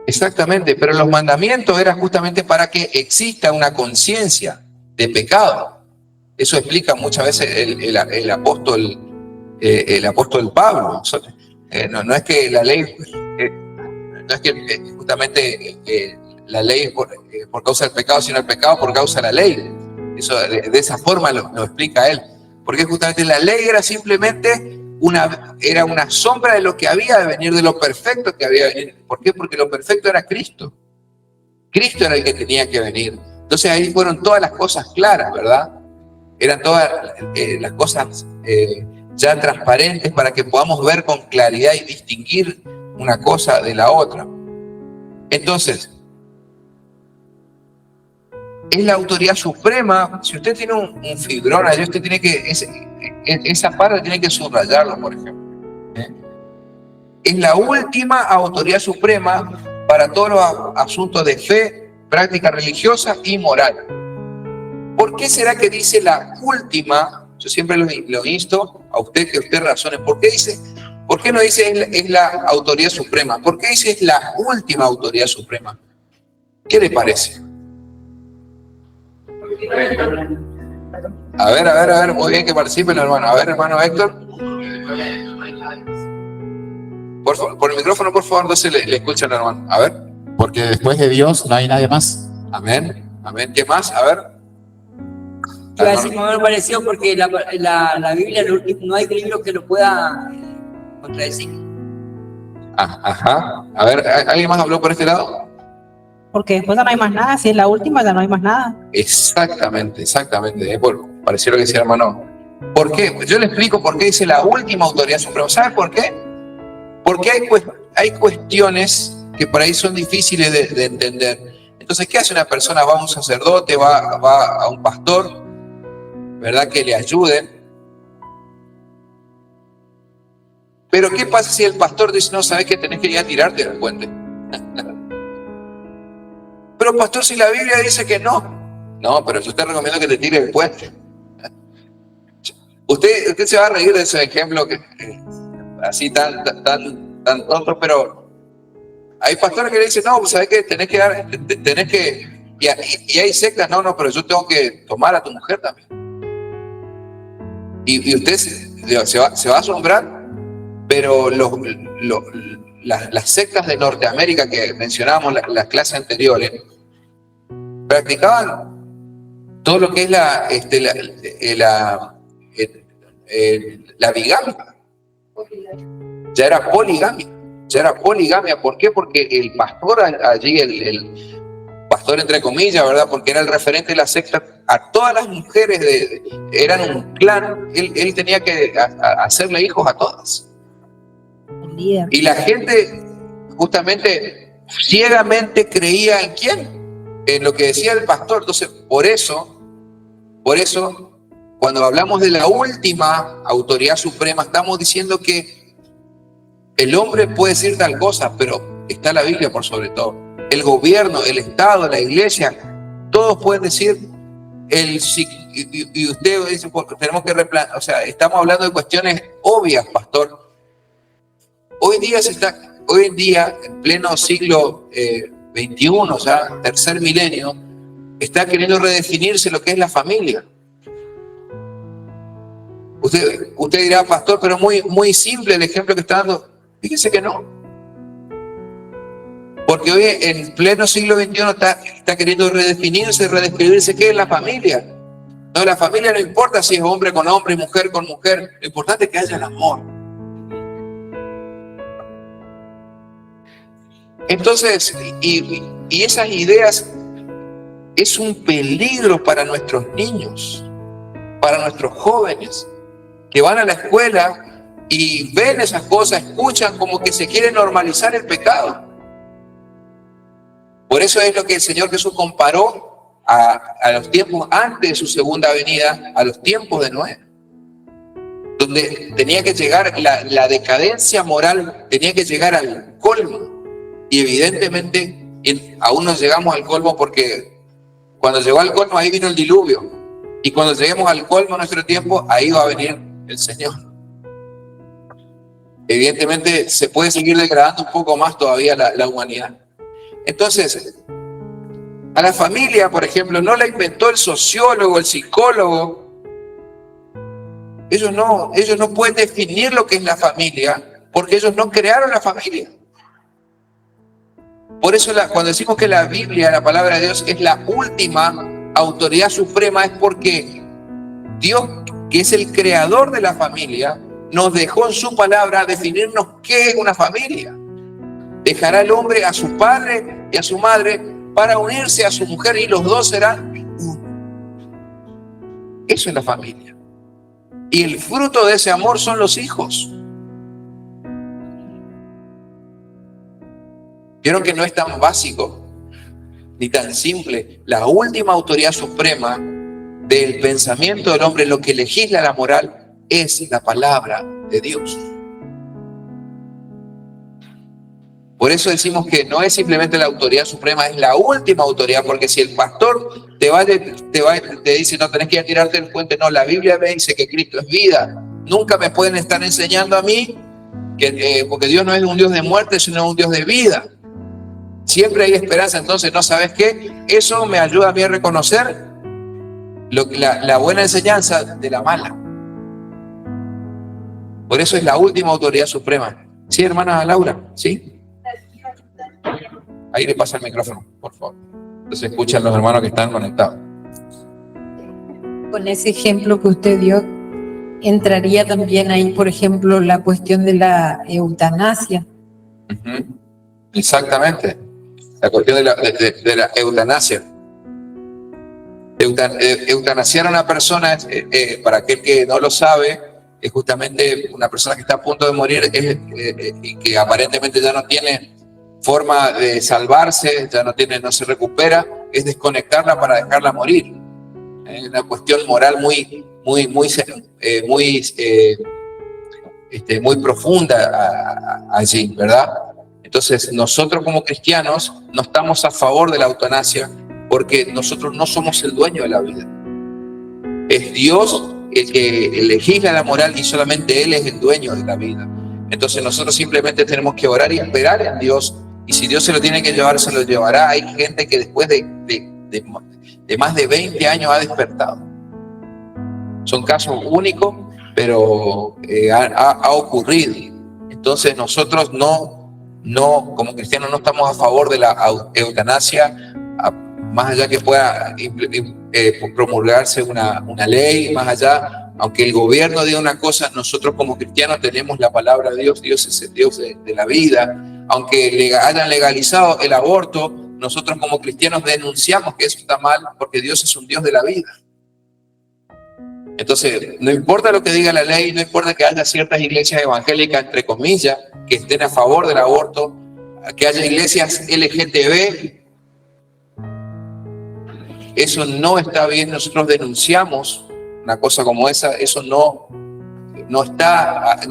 Speaker 1: Exactamente, pero los mandamientos eran justamente para que exista una conciencia de pecado. Eso explica muchas veces el apóstol Pablo. No es que la ley, no es que justamente la ley por causa del pecado, sino el pecado por causa de la ley. Eso de esa forma lo explica él. Porque justamente la ley era simplemente era una sombra de lo que había de venir, de lo perfecto que había de venir. ¿Por qué? Porque lo perfecto era Cristo. Cristo era el que tenía que venir. Entonces ahí fueron todas las cosas claras, ¿verdad? Eran todas las cosas ya transparentes para que podamos ver con claridad y distinguir una cosa de la otra. Entonces, es la autoridad suprema. Si usted tiene un fibrón allí, usted tiene que, esa parte tiene que subrayarlo, por ejemplo. Es la última autoridad suprema para todos los asuntos de fe, práctica religiosa y moral. ¿Por qué será que dice la última? Yo siempre lo insto a usted que usted razone. ¿Por qué no dice es la autoridad suprema? ¿Por qué dice es la última autoridad suprema? ¿Qué le parece? A ver, muy bien que participen, hermano. A ver, hermano Héctor. Por el micrófono, por favor, entonces le escuchan, hermano. A ver.
Speaker 6: Porque después de Dios no hay nadie más.
Speaker 1: Amén. ¿Qué más? A ver.
Speaker 4: Iba a decir como me pareció porque la Biblia no hay libro que lo pueda contradecir.
Speaker 1: Ajá. A ver, ¿alguien más habló por este lado?
Speaker 5: Porque después ya no hay más nada. Si es la última, ya no hay más nada.
Speaker 1: Exactamente. Pareció lo que decía el hermano. ¿Por qué? Yo le explico por qué dice la última autoridad suprema. ¿Sabe por qué? Porque hay cuestiones que por ahí son difíciles de entender. Entonces, ¿qué hace una persona? Va a un sacerdote, va a un pastor, ¿verdad? Que le ayude. Pero ¿qué pasa si el pastor dice, no, sabes que tenés que ir a tirarte del puente? Pero pastor, si la Biblia dice que no. No, pero yo te recomiendo que te tire del puente. Usted se va a reír de ese ejemplo así tan tonto, pero hay pastores que le dicen, no, pues sabes que tenés que Y hay sectas, no, pero yo tengo que tomar a tu mujer también. Y usted se va a asombrar, pero las sectas de Norteamérica que mencionábamos en las clases anteriores, practicaban todo lo que es la bigamia. Ya era poligamia. ¿Por qué? Porque el pastor allí, el pastor entre comillas, ¿verdad? Porque era el referente de la secta, a todas las mujeres eran un clan, él tenía que hacerle hijos a todas. Y la gente justamente ciegamente creía ¿en quién? En lo que decía el pastor. Entonces, por eso, cuando hablamos de la última autoridad suprema, estamos diciendo que el hombre puede decir tal cosa, pero está la Biblia por sobre todo. El gobierno, el Estado, la iglesia, todos pueden decir, y usted dice, tenemos que replantear, o sea, estamos hablando de cuestiones obvias, pastor. Hoy en día, en pleno siglo XXI, o sea, tercer milenio, está queriendo redefinirse lo que es la familia. Usted dirá, pastor, pero muy simple el ejemplo que está dando. Fíjese que no. Porque hoy en pleno siglo XXI está queriendo redescribirse qué es la familia. No, la familia no importa si es hombre con hombre y mujer con mujer. Lo importante es que haya el amor. Entonces, y esas ideas es un peligro para nuestros niños, para nuestros jóvenes, que van a la escuela y ven esas cosas, escuchan como que se quiere normalizar el pecado. Por eso es lo que el Señor Jesús comparó a los tiempos antes de su segunda venida, a los tiempos de Noé, donde tenía que llegar la decadencia moral, tenía que llegar al colmo. Y evidentemente aún no llegamos al colmo, porque cuando llegó al colmo ahí vino el diluvio. Y cuando lleguemos al colmo en nuestro tiempo, ahí va a venir el Señor. Evidentemente se puede seguir degradando un poco más todavía la humanidad. Entonces, a la familia, por ejemplo, no la inventó el sociólogo, el psicólogo. Ellos no pueden definir lo que es la familia, porque ellos no crearon la familia. Por eso cuando decimos que la Biblia, la palabra de Dios, es la última autoridad suprema, es porque Dios, que es el creador de la familia, nos dejó en su palabra definirnos qué es una familia. Dejará el hombre a su padre y a su madre para unirse a su mujer, y los dos serán uno. Eso es la familia. Y el fruto de ese amor son los hijos. Vieron que no es tan básico ni tan simple. La última autoridad suprema del pensamiento del hombre, lo que legisla la moral, es la palabra de Dios. Por eso decimos que no es simplemente la autoridad suprema, es la última autoridad, porque si el pastor te dice, no tenés que ir a tirarte del puente, no, la Biblia me dice que Cristo es vida. Nunca me pueden estar enseñando a mí porque Dios no es un Dios de muerte, sino un Dios de vida. Siempre hay esperanza. Entonces, ¿no sabes qué? Eso me ayuda a mí a reconocer la buena enseñanza de la mala. Por eso es la última autoridad suprema. ¿Sí, hermana Laura? ¿Sí? Ahí le pasa el micrófono, por favor. Entonces escuchan los hermanos que están conectados.
Speaker 7: Con ese ejemplo que usted dio, entraría también ahí, por ejemplo, la cuestión de la eutanasia.
Speaker 1: Exactamente. La cuestión de la eutanasia. Eutanasiar a una persona, para aquel que no lo sabe, es justamente una persona que está a punto de morir y que aparentemente ya no tiene forma de salvarse, no se recupera, es desconectarla para dejarla morir. Es una cuestión moral muy profunda allí, ¿verdad? Entonces, nosotros como cristianos no estamos a favor de la eutanasia, porque nosotros no somos el dueño de la vida. Es Dios el que legisla la moral, y solamente Él es el dueño de la vida. Entonces nosotros simplemente tenemos que orar y esperar en Dios, y si Dios se lo tiene que llevar, se lo llevará. Hay gente que después de de más de 20 años ha despertado. Son casos únicos, pero ha ocurrido. Entonces nosotros como cristianos no estamos a favor de la eutanasia, más allá que pueda promulgarse una ley, más allá, aunque el gobierno diga una cosa, nosotros como cristianos tenemos la palabra de Dios. Dios es el Dios de la vida. Aunque hayan legalizado el aborto, nosotros como cristianos denunciamos que eso está mal, porque Dios es un Dios de la vida. Entonces, no importa lo que diga la ley, no importa que haya ciertas iglesias evangélicas, entre comillas, que estén a favor del aborto, que haya iglesias LGTB, eso no está bien. Nosotros denunciamos una cosa como esa. Eso no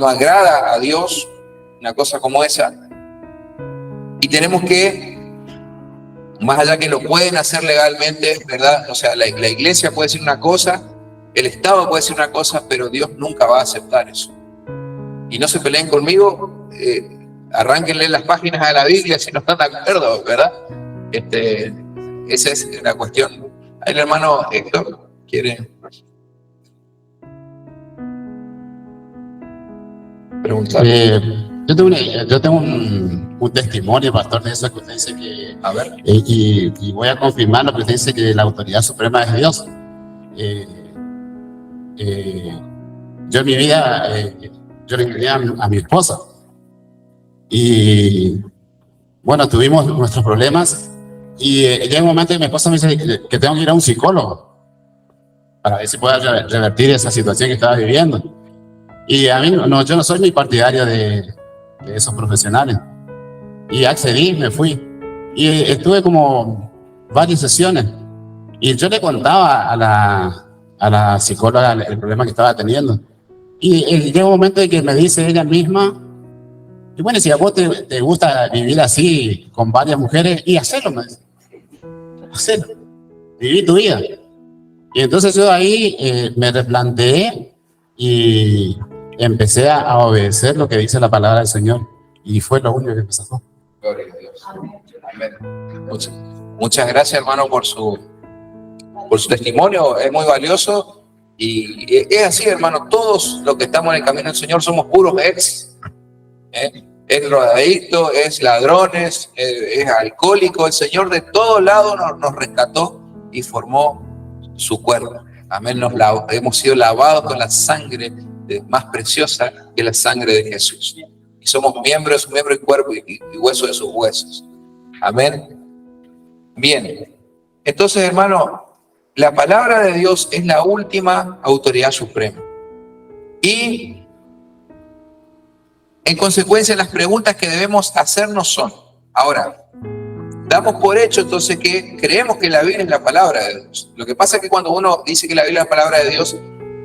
Speaker 1: agrada a Dios, una cosa como esa. Y tenemos que, más allá que lo pueden hacer legalmente, ¿verdad? O sea, la iglesia puede decir una cosa, el Estado puede decir una cosa, pero Dios nunca va a aceptar eso. Y no se peleen conmigo, arránquenle las páginas de la Biblia si no están de acuerdo, ¿verdad? Esa es la cuestión. Ahí el hermano Héctor quiere preguntar.
Speaker 6: Yo tengo un testimonio, pastor, de eso que usted dice que...
Speaker 1: A ver.
Speaker 6: Y voy a confirmar lo que usted dice, que la autoridad suprema es Dios. Yo en mi vida, yo le engañé a mi esposa. Y bueno, tuvimos nuestros problemas. Y llega un momento que mi esposa me dice que tengo que ir a un psicólogo para ver si pueda revertir esa situación que estaba viviendo. Y a mí, yo no soy muy partidario de esos profesionales. Y accedí, me fui. Y estuve como varias sesiones. Y yo le contaba a la psicóloga el problema que estaba teniendo. Y llega un momento en que me dice ella misma, y bueno, si a vos te gusta vivir así con varias mujeres, y hacerlo, me dice. Hacerlo. Viví tu vida. Y entonces yo ahí me replanteé y empecé a obedecer lo que dice la palabra del Señor. Y fue lo único que me sacó.
Speaker 1: Gloria a Dios. Amén. Muchas gracias, hermano, por su testimonio. Es muy valioso. Y es así, hermano. Todos los que estamos en el camino del Señor somos puros ex. Es drogadicto, es ladrones, es alcohólico. El Señor de todos lados nos rescató y formó su cuerpo. Amén. Hemos sido lavados con la sangre más preciosa, que la sangre de Jesús. Y somos miembros de su miembro y cuerpo y hueso de sus huesos. Amén. Bien. Entonces, hermano, la palabra de Dios es la última autoridad suprema. Y en consecuencia, las preguntas que debemos hacernos son: ahora, damos por hecho entonces que creemos que la Biblia es la palabra de Dios. Lo que pasa es que cuando uno dice que la Biblia es la palabra de Dios,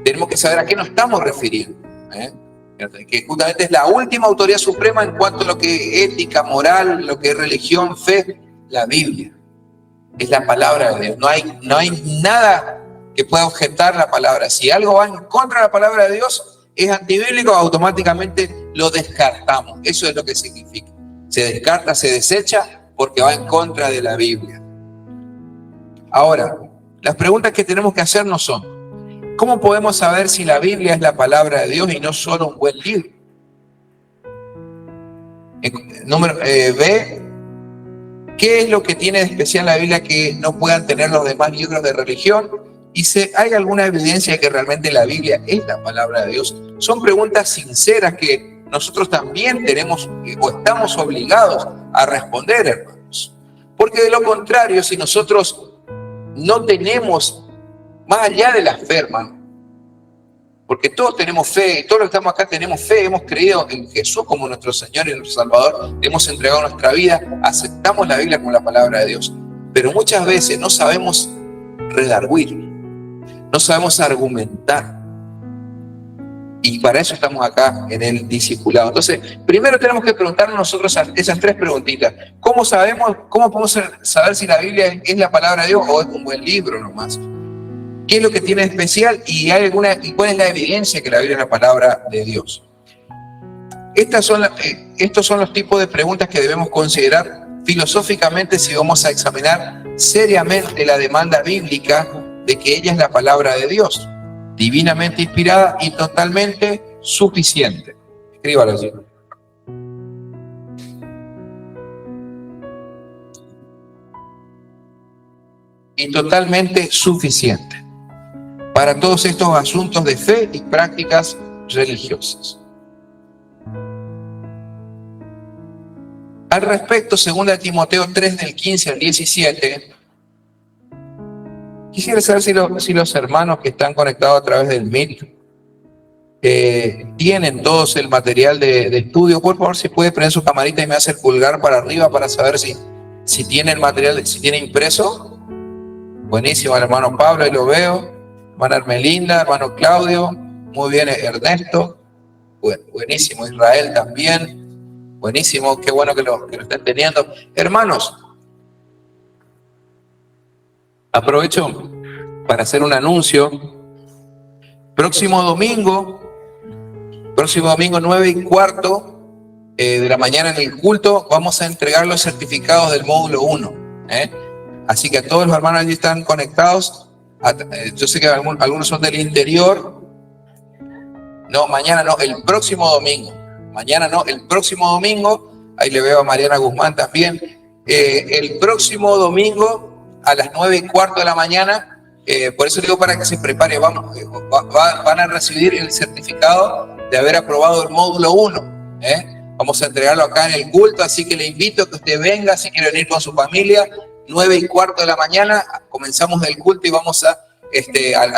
Speaker 1: tenemos que saber a qué nos estamos refiriendo. Que justamente es la última autoridad suprema en cuanto a lo que es ética, moral, lo que es religión, fe. La Biblia es la palabra de Dios. No hay nada que pueda objetar la palabra. Si algo va en contra de la palabra de Dios, es antibíblico, automáticamente lo descartamos. Eso es lo que significa. Se descarta, se desecha, porque va en contra de la Biblia. Ahora, las preguntas que tenemos que hacernos son: ¿cómo podemos saber si la Biblia es la palabra de Dios y no solo un buen libro? B, ¿qué es lo que tiene de especial la Biblia que no puedan tener los demás libros de religión? Y si hay alguna evidencia de que realmente la Biblia es la palabra de Dios. Son preguntas sinceras que nosotros también tenemos o estamos obligados a responder, hermanos. Porque de lo contrario, si nosotros no tenemos, más allá de la fe, hermano, porque todos tenemos fe, y todos los que estamos acá tenemos fe, hemos creído en Jesús como nuestro Señor y nuestro Salvador, hemos entregado nuestra vida, aceptamos la Biblia como la palabra de Dios, pero muchas veces no sabemos redarguir, no sabemos argumentar, y para eso estamos acá en el discipulado. Entonces, primero tenemos que preguntarnos nosotros esas tres preguntitas. ¿Cómo podemos saber si la Biblia es la palabra de Dios o es un buen libro nomás? ¿Qué es lo que tiene de especial? ¿Y cuál es la evidencia que la Biblia es la palabra de Dios? Estos son los tipos de preguntas que debemos considerar filosóficamente si vamos a examinar seriamente la demanda bíblica de que ella es la palabra de Dios, divinamente inspirada y totalmente suficiente. Escríbalo allí. Y totalmente suficiente para todos estos asuntos de fe y prácticas religiosas. Al respecto, 2 Timoteo 3, del 15 al 17, quisiera saber si los hermanos que están conectados a través del Meet tienen todos el material de estudio. Por favor, si puede prender su camarita y me hace el pulgar para arriba para saber si tiene el material, si tiene impreso. Buenísimo, el hermano Pablo, ahí lo veo. Hermana Hermelinda, hermano Claudio. Muy bien, Ernesto. Buenísimo, Israel también. Buenísimo, qué bueno que lo estén teniendo. Hermanos, aprovecho para hacer un anuncio. Próximo domingo 9:15 de la mañana en el culto, vamos a entregar los certificados del módulo 1. Así que a todos los hermanos allí están conectados. Yo sé que algunos son del interior. No, mañana no, el próximo domingo. Mañana no, el próximo domingo. Ahí le veo a Mariana Guzmán también. El próximo domingo a las 9:15 de la mañana. Por eso digo para que se prepare. Van a recibir el certificado de haber aprobado el módulo 1. Vamos a entregarlo acá en el culto. Así que le invito a que usted venga, si quiere venir con su familia. 9:15 de la mañana, comenzamos el culto y vamos a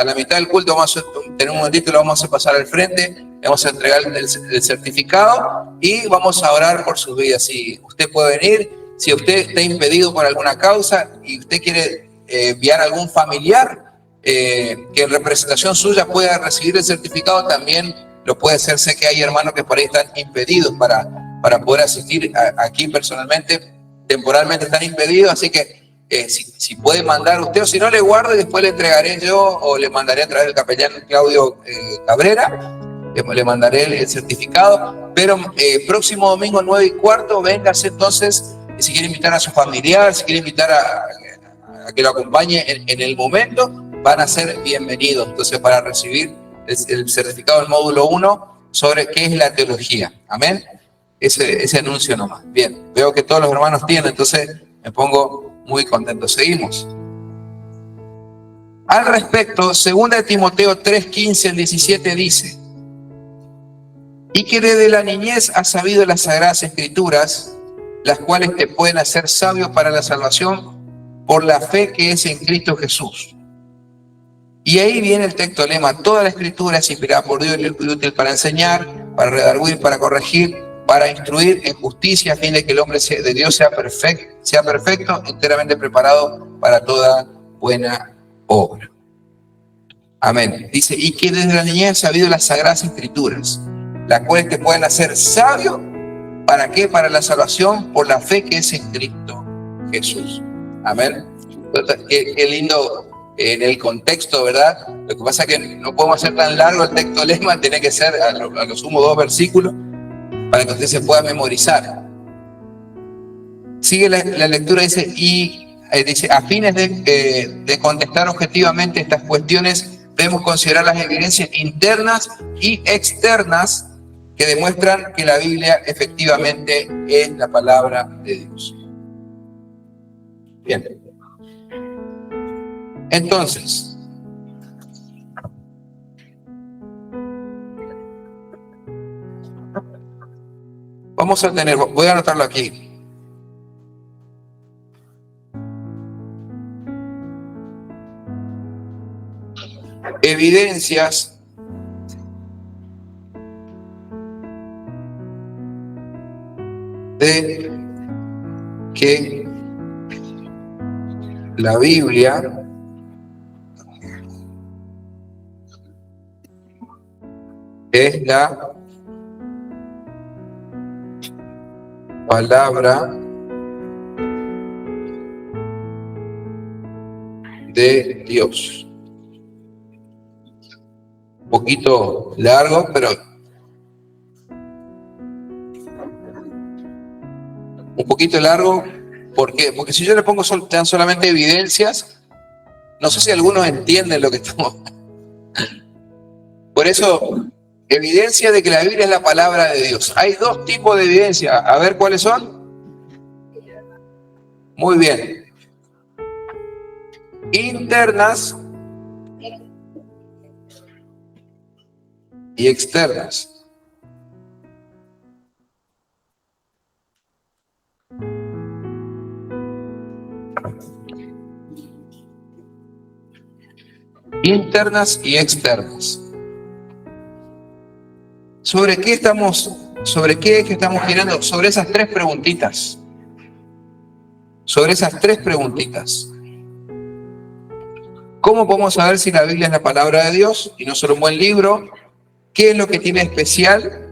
Speaker 1: la mitad del culto vamos a tener un momentito y lo vamos a pasar al frente, le vamos a entregar el certificado y vamos a orar por sus vidas. Si usted puede venir, si usted está impedido por alguna causa y usted quiere enviar a algún familiar que en representación suya pueda recibir el certificado, también lo puede hacer. Sé que hay hermanos que por ahí están impedidos para poder asistir aquí personalmente, temporalmente están impedidos, así que si puede mandar usted, o si no le guardo y después le entregaré yo, o le mandaré a través del capellán Claudio Cabrera, le mandaré el certificado. Pero próximo domingo 9:15, véngase entonces, si quiere invitar a su familiar, si quiere invitar a que lo acompañe en el momento, van a ser bienvenidos entonces para recibir el certificado del módulo 1 sobre qué es la teología. Amén. Ese anuncio nomás. Bien, veo que todos los hermanos tienen, entonces me pongo muy contento. Seguimos. Al respecto, 2 Timoteo 3, 15 al 17 dice: y que desde la niñez has sabido las sagradas escrituras, las cuales te pueden hacer sabio para la salvación por la fe que es en Cristo Jesús. Y ahí viene el texto lema: toda la escritura es inspirada por Dios y útil para enseñar, para redarguir, para corregir, para instruir en justicia, a fin de que el hombre de Dios sea perfecto, enteramente preparado para toda buena obra. Amén. Dice, y que desde la niñez has sabido las sagradas escrituras, las cuales te pueden hacer sabio. ¿Para qué? Para la salvación por la fe que es en Cristo Jesús. Amén. Qué lindo en el contexto, ¿verdad? Lo que pasa es que no podemos hacer tan largo el texto lema, tiene que ser a lo sumo 2 versículos, para que usted se pueda memorizar. Sigue la lectura, dice, dice, a fines de contestar objetivamente estas cuestiones, debemos considerar las evidencias internas y externas que demuestran que la Biblia efectivamente es la palabra de Dios. Bien. Entonces, vamos a tener, voy a anotarlo aquí. Evidencias de que la Biblia es la palabra de Dios. Un poquito largo, pero un poquito largo, ¿Por qué? Porque si yo le pongo tan solamente evidencias, no sé si algunos entienden lo que estamos. Por eso, evidencia de que la Biblia es la palabra de Dios. Hay dos tipos de evidencia. A ver cuáles son. Muy bien. Internas y externas. Internas y externas. ¿Sobre qué es que estamos girando? Sobre esas tres preguntitas. Sobre esas tres preguntitas. ¿Cómo podemos saber si la Biblia es la palabra de Dios y no solo un buen libro? ¿Qué es lo que tiene especial?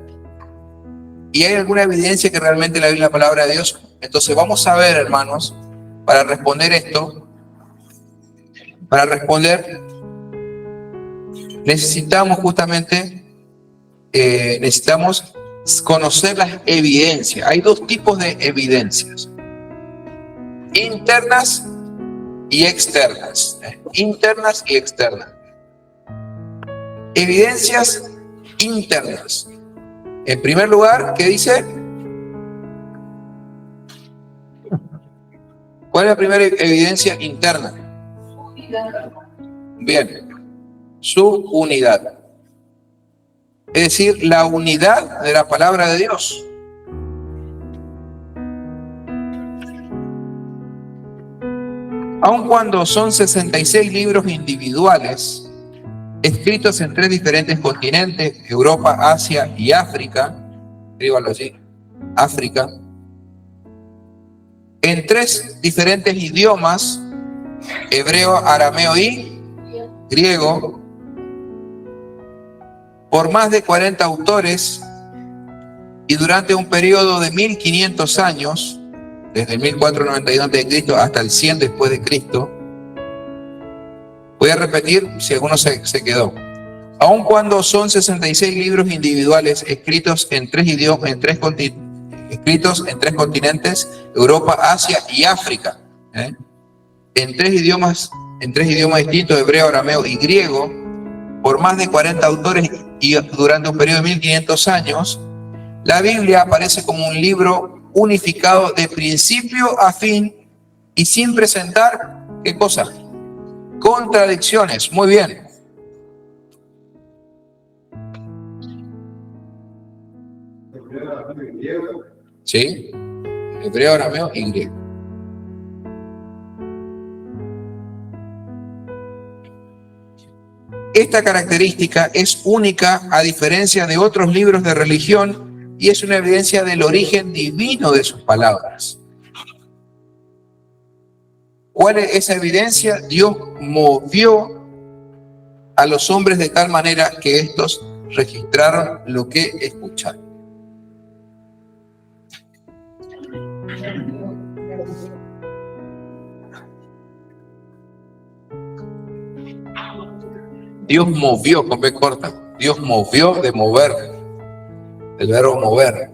Speaker 1: ¿Y hay alguna evidencia que realmente la Biblia es la palabra de Dios? Entonces vamos a ver, hermanos, para responder esto, necesitamos justamente, necesitamos conocer las evidencias. Hay dos tipos de evidencias. Internas y externas. Internas y externas. Evidencias internas. En primer lugar, ¿qué dice? ¿Cuál es la primera evidencia interna? Bien, su unidad. Es decir, la unidad de la palabra de Dios. Aun cuando son 66 libros individuales, escritos en 3 diferentes continentes, Europa, Asia y África, escríbalo allí, África, en 3 diferentes idiomas, hebreo, arameo y griego, por más de 40 autores y durante un periodo de 1500 años, desde el 1492 a.C. hasta el 100 después de Cristo. Voy a repetir si alguno se quedó. Aun cuando son 66 libros individuales escritos en 3 idiomas, escritos en 3 continentes, Europa, Asia y África, en 3 idiomas distintos, hebreo, arameo y griego, por más de 40 autores y durante un periodo de 1500 años, la Biblia aparece como un libro unificado de principio a fin y sin presentar, ¿qué cosa? Contradicciones. Muy bien. Sí, hebreo, arameo y griego. Esta característica es única a diferencia de otros libros de religión y es una evidencia del origen divino de sus palabras. ¿Cuál es esa evidencia? Dios movió a los hombres de tal manera que estos registraron lo que escucharon. Dios movió, con B corta. Dios movió de mover. El verbo mover.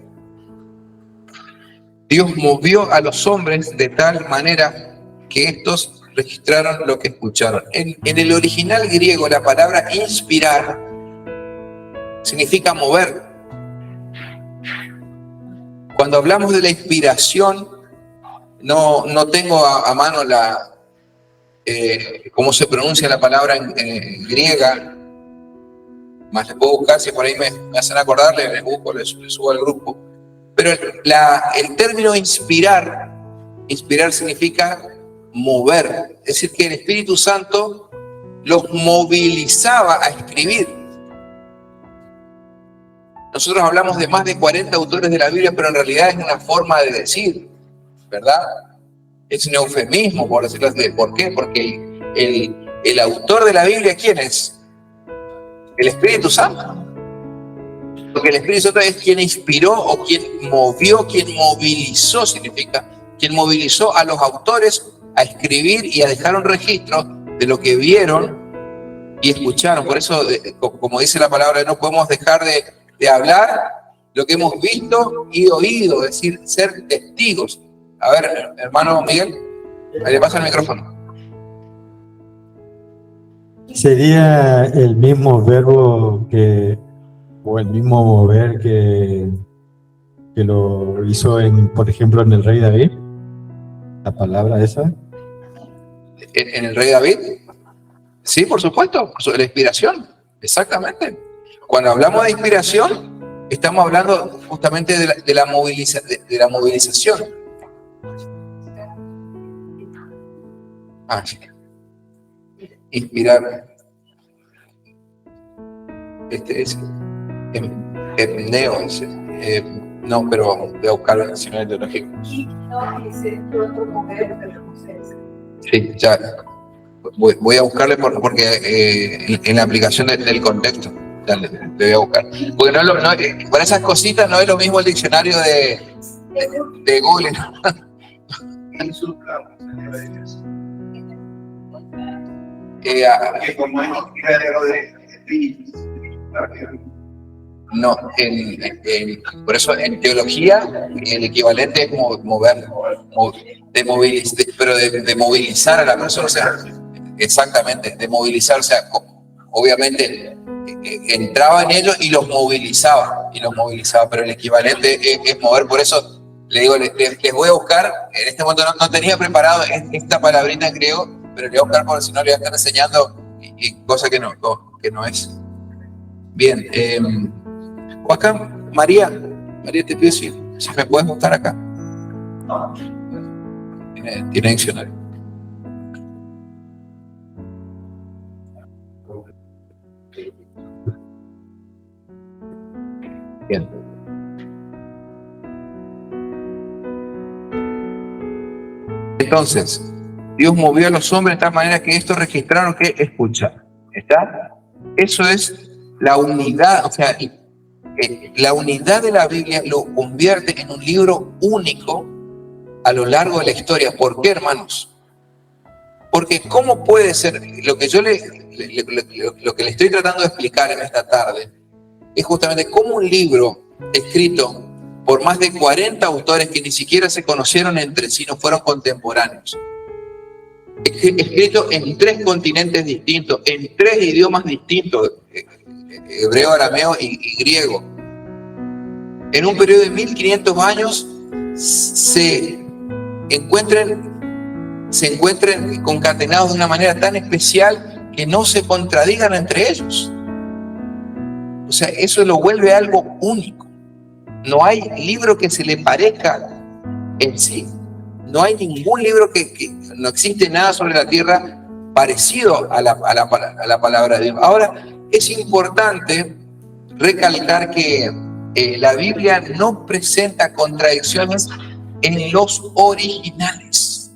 Speaker 1: Dios movió a los hombres de tal manera que estos registraron lo que escucharon. En el original griego, la palabra inspirar significa mover. Cuando hablamos de la inspiración, no tengo a mano cómo se pronuncia la palabra en griega, más le puedo buscar, si por ahí me hacen acordar, les busco, les subo al grupo. Pero el término inspirar significa mover, es decir, que el Espíritu Santo los movilizaba a escribir. Nosotros hablamos de más de 40 autores de la Biblia, pero en realidad es una forma de decir, ¿verdad? Es un eufemismo, por decirlo así. ¿Por qué? Porque el autor de la Biblia, ¿quién es? El Espíritu Santo. Porque el Espíritu Santo es quien inspiró o quien movió, quien movilizó, significa, quien movilizó a los autores a escribir y a dejar un registro de lo que vieron y escucharon. Por eso, como dice la palabra, no podemos dejar de hablar lo que hemos visto y oído, es decir, ser testigos. A ver, hermano Miguel, ahí le pasa el micrófono.
Speaker 2: Sería el mismo verbo o el mismo mover que lo hizo, por ejemplo, en el rey David. La palabra esa.
Speaker 1: ¿En el rey David? Sí, por supuesto, la inspiración, exactamente. Cuando hablamos de inspiración, estamos hablando justamente de la movilización. Sí. Inspirar. Este es Neo, no, pero voy a buscar la nacional teológica. Sí, ya. Voy a buscarle porque en la aplicación del contexto. Ya le voy a buscar. Porque para esas cositas no es lo mismo el diccionario de Google, ¿no?
Speaker 3: Que como es criadero de espíritus.
Speaker 1: No, por eso en teología el equivalente es mover, pero de movilizar a la persona, o sea, exactamente, de movilizar, o sea, obviamente entraba en ellos y los movilizaba, pero el equivalente es mover. Por eso le digo, les voy a buscar, en este momento no tenía preparado esta palabrita en griego, pero le voy a buscar porque si no le voy a estar enseñando y cosa que no es. Bien, acá, María, te pido si me puedes mostrar acá. Tiene diccionario. Bien. Entonces, Dios movió a los hombres de tal manera que estos registraron que escucharon. ¿Está? Eso es la unidad, o sea, la unidad de la Biblia lo convierte en un libro único a lo largo de la historia. ¿Por qué, hermanos? Porque ¿cómo puede ser? Lo que le estoy tratando de explicar en esta tarde es justamente cómo un libro escrito por más de 40 autores que ni siquiera se conocieron entre sí, no fueron contemporáneos, escrito en 3 continentes distintos, en 3 idiomas distintos, hebreo, arameo y griego, en un periodo de 1500 años se encuentren concatenados de una manera tan especial que no se contradigan entre ellos. O sea, eso lo vuelve algo único. No hay libro que se le parezca en sí. No hay ningún libro no existe nada sobre la tierra parecido a la palabra de Dios. Ahora, es importante recalcar que la Biblia no presenta contradicciones en los originales.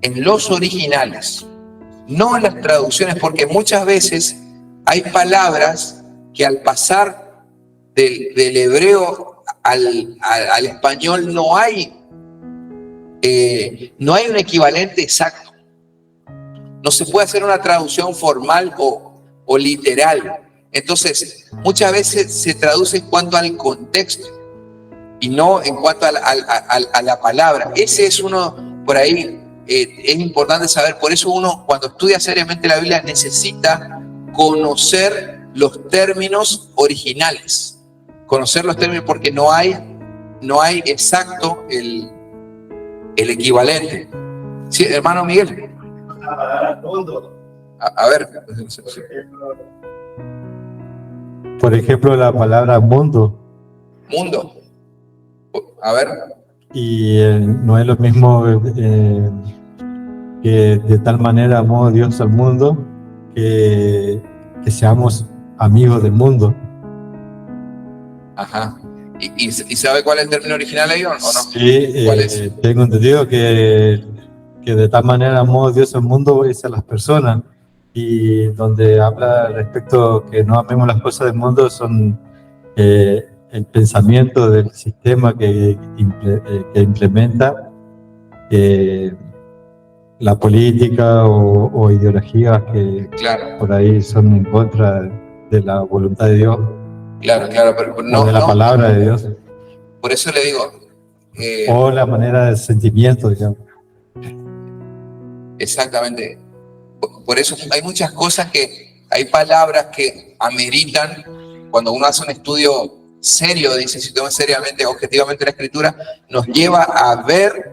Speaker 1: En los originales, no en las traducciones, porque muchas veces hay palabras que al pasar del hebreo al español no hay un equivalente exacto. No se puede hacer una traducción formal o literal. Entonces, muchas veces se traduce en cuanto al contexto y no en cuanto a la palabra. Ese es uno, por ahí, es importante saber. Por eso uno, cuando estudia seriamente la Biblia, necesita conocer los términos originales. Conocer los términos, porque no hay exacto el equivalente. Sí, hermano Miguel. A ver.
Speaker 2: Por ejemplo, la palabra mundo.
Speaker 1: Mundo. A ver.
Speaker 2: Y no es lo mismo que de tal manera amó Dios al mundo que seamos amigos del mundo.
Speaker 1: Ajá. ¿Y sabe cuál es el término original ahí o no?
Speaker 2: Sí,
Speaker 1: ¿Cuál es?
Speaker 2: tengo entendido que de tal manera amó Dios al mundo es a las personas, y donde habla respecto que no amemos las cosas del mundo son el pensamiento del sistema que implementa la política o ideologías que por ahí son en contra de la voluntad de Dios.
Speaker 1: Claro, pero no,
Speaker 2: de la palabra de Dios.
Speaker 1: Por eso le digo,
Speaker 2: O la manera de sentimiento, digamos.
Speaker 1: Exactamente. Por eso hay muchas cosas hay palabras que ameritan, cuando uno hace un estudio serio, dice, si toma seriamente, objetivamente la escritura, nos lleva a ver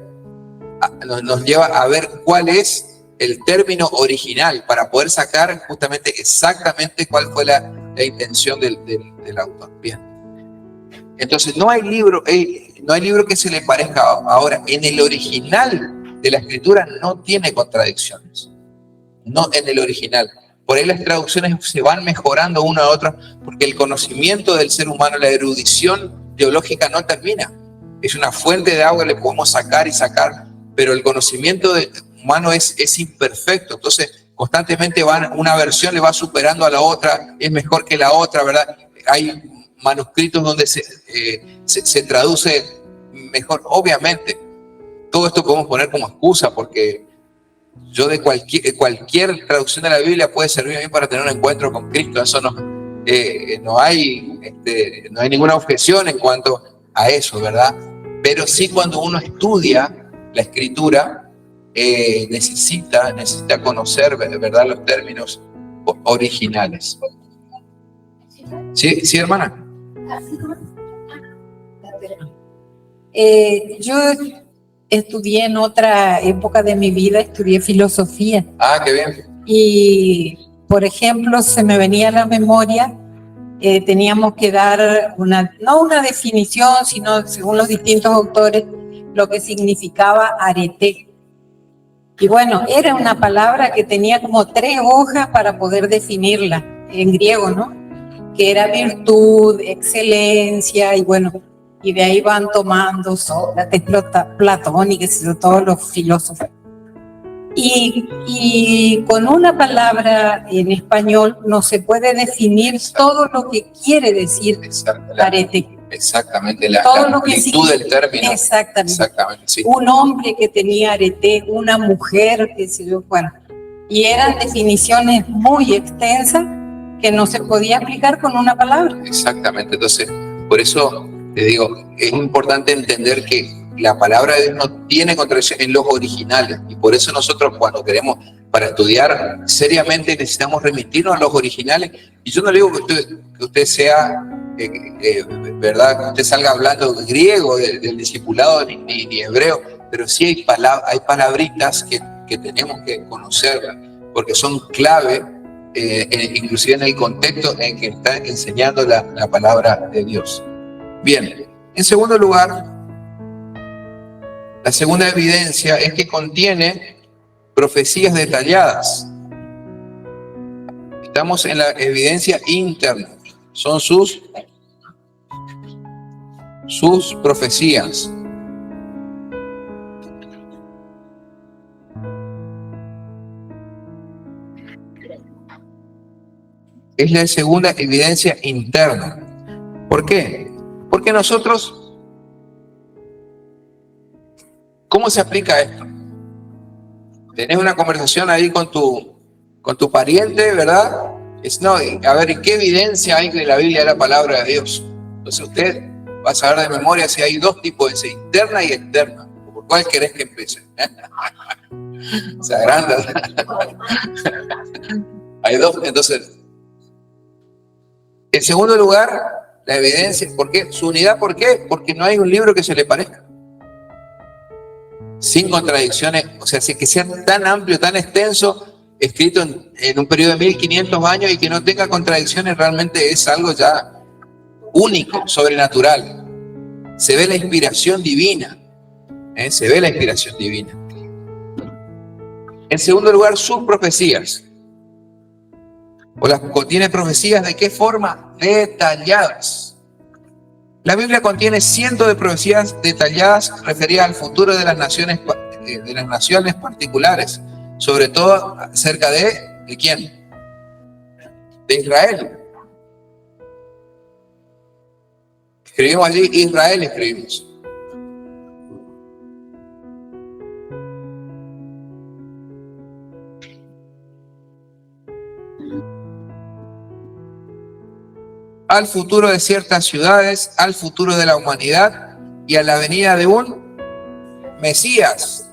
Speaker 1: cuál es el término original para poder sacar justamente exactamente cuál fue la intención del autor. Bien. Entonces no hay libro que se le parezca. Ahora, en el original de la escritura no tiene contradicciones. No en el original. Por ahí las traducciones se van mejorando una a otra, porque el conocimiento del ser humano, la erudición teológica no termina. Es una fuente de agua, le podemos sacar y sacar, pero el conocimiento humano es imperfecto. Entonces, constantemente una versión le va superando a la otra, es mejor que la otra, ¿verdad? Hay manuscritos donde se traduce mejor. Obviamente, todo esto podemos poner como excusa, porque yo de cualquier traducción de la Biblia puede servir a mí para tener un encuentro con Cristo. Eso no hay ninguna objeción en cuanto a eso, ¿verdad? Pero sí, cuando uno estudia la escritura, necesita conocer, ¿verdad?, los términos originales. ¿Sí, hermana?
Speaker 7: Yo estudié en otra época de mi vida, estudié filosofía.
Speaker 1: Ah, qué bien.
Speaker 7: Y, por ejemplo, se me venía a la memoria, teníamos que dar no una definición, sino según los distintos autores, lo que significaba arete. Y bueno, era una palabra que tenía como 3 hojas para poder definirla, en griego, ¿no? Que era virtud, excelencia, y bueno, y de ahí van tomando Sócrates, Platón y qué sé yo, todos los filósofos. Y con una palabra en español no se puede definir todo lo que quiere decir arete.
Speaker 1: Exactamente, la
Speaker 7: todo lo
Speaker 1: amplitud del término.
Speaker 7: Exactamente,
Speaker 1: sí.
Speaker 7: Un hombre que tenía arete, una mujer, qué sé yo, bueno. Y eran definiciones muy extensas que no se podía aplicar con una palabra.
Speaker 1: Exactamente, entonces, por eso te digo, es importante entender que la palabra de Dios no tiene contradicción en los originales, y por eso nosotros, cuando queremos, para estudiar seriamente, necesitamos remitirnos a los originales. Y yo no le digo que usted sea, ¿verdad?, que usted salga hablando griego del discipulado ni hebreo, pero sí hay palabritas que tenemos que conocer, porque son clave, inclusive en el contexto en que está enseñando la palabra de Dios. Bien, en segundo lugar, la segunda evidencia es que contiene profecías detalladas. Estamos en la evidencia interna, son sus profecías. Es la segunda evidencia interna. ¿Por qué? Porque nosotros, ¿cómo se aplica esto? Tenés una conversación ahí con tu pariente, ¿verdad? A ver, ¿qué evidencia hay de la Biblia de la palabra de Dios? Entonces usted va a saber de memoria si hay 2 tipos de evidencia, interna y externa. ¿Por cuál querés que empiece? Se agranda. Hay 2, entonces. En segundo lugar, la evidencia. ¿Por qué? Su unidad, ¿por qué? Porque no hay un libro que se le parezca. Sin contradicciones, o sea, que sea tan amplio, tan extenso, escrito en un periodo de 1500 años y que no tenga contradicciones, realmente es algo ya único, sobrenatural. Se ve la inspiración divina. Se ve la inspiración divina. En segundo lugar, sus profecías. Contiene profecías, ¿de qué forma? Detalladas. La Biblia contiene cientos de profecías detalladas referidas al futuro de las naciones particulares, sobre todo acerca ¿de quién? De Israel. Escribimos allí, Israel escribimos. Al futuro de ciertas ciudades, al futuro de la humanidad, y a la venida de un Mesías.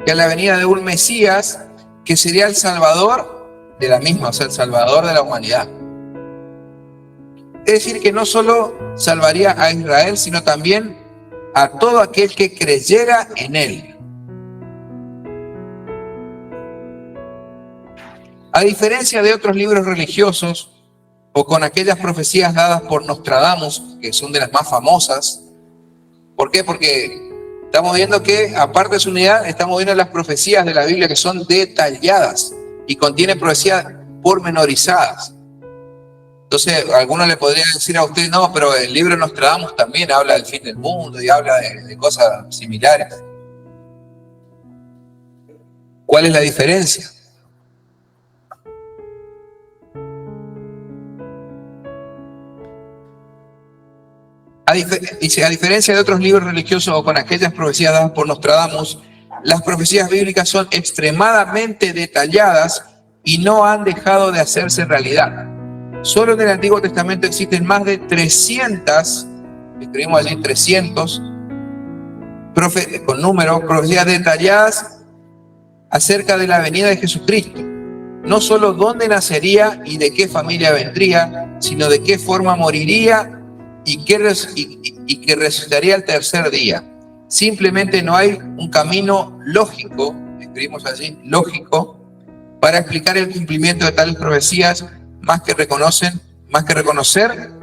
Speaker 1: Y a la venida de un Mesías que sería el Salvador de la misma, o sea, el Salvador de la humanidad. Es decir, que no solo salvaría a Israel, sino también a todo aquel que creyera en él. A diferencia de otros libros religiosos o con aquellas profecías dadas por Nostradamus, que son de las más famosas. ¿Por qué? Porque estamos viendo que, aparte de su unidad, estamos viendo las profecías de la Biblia que son detalladas y contienen profecías pormenorizadas. Entonces, alguno le podría decir a usted, no, pero el libro de Nostradamus también habla del fin del mundo y habla de cosas similares. ¿Cuál es la diferencia? Dice, a diferencia de otros libros religiosos o con aquellas profecías dadas por Nostradamus, las profecías bíblicas son extremadamente detalladas y no han dejado de hacerse realidad. Solo en el Antiguo Testamento existen más de 300, escribimos allí 300, con número, profecías detalladas acerca de la venida de Jesucristo. No solo dónde nacería y de qué familia vendría, sino de qué forma moriría y que resucitaría el tercer día. Simplemente no hay un camino lógico, escribimos allí, lógico, para explicar el cumplimiento de tales profecías más que reconocer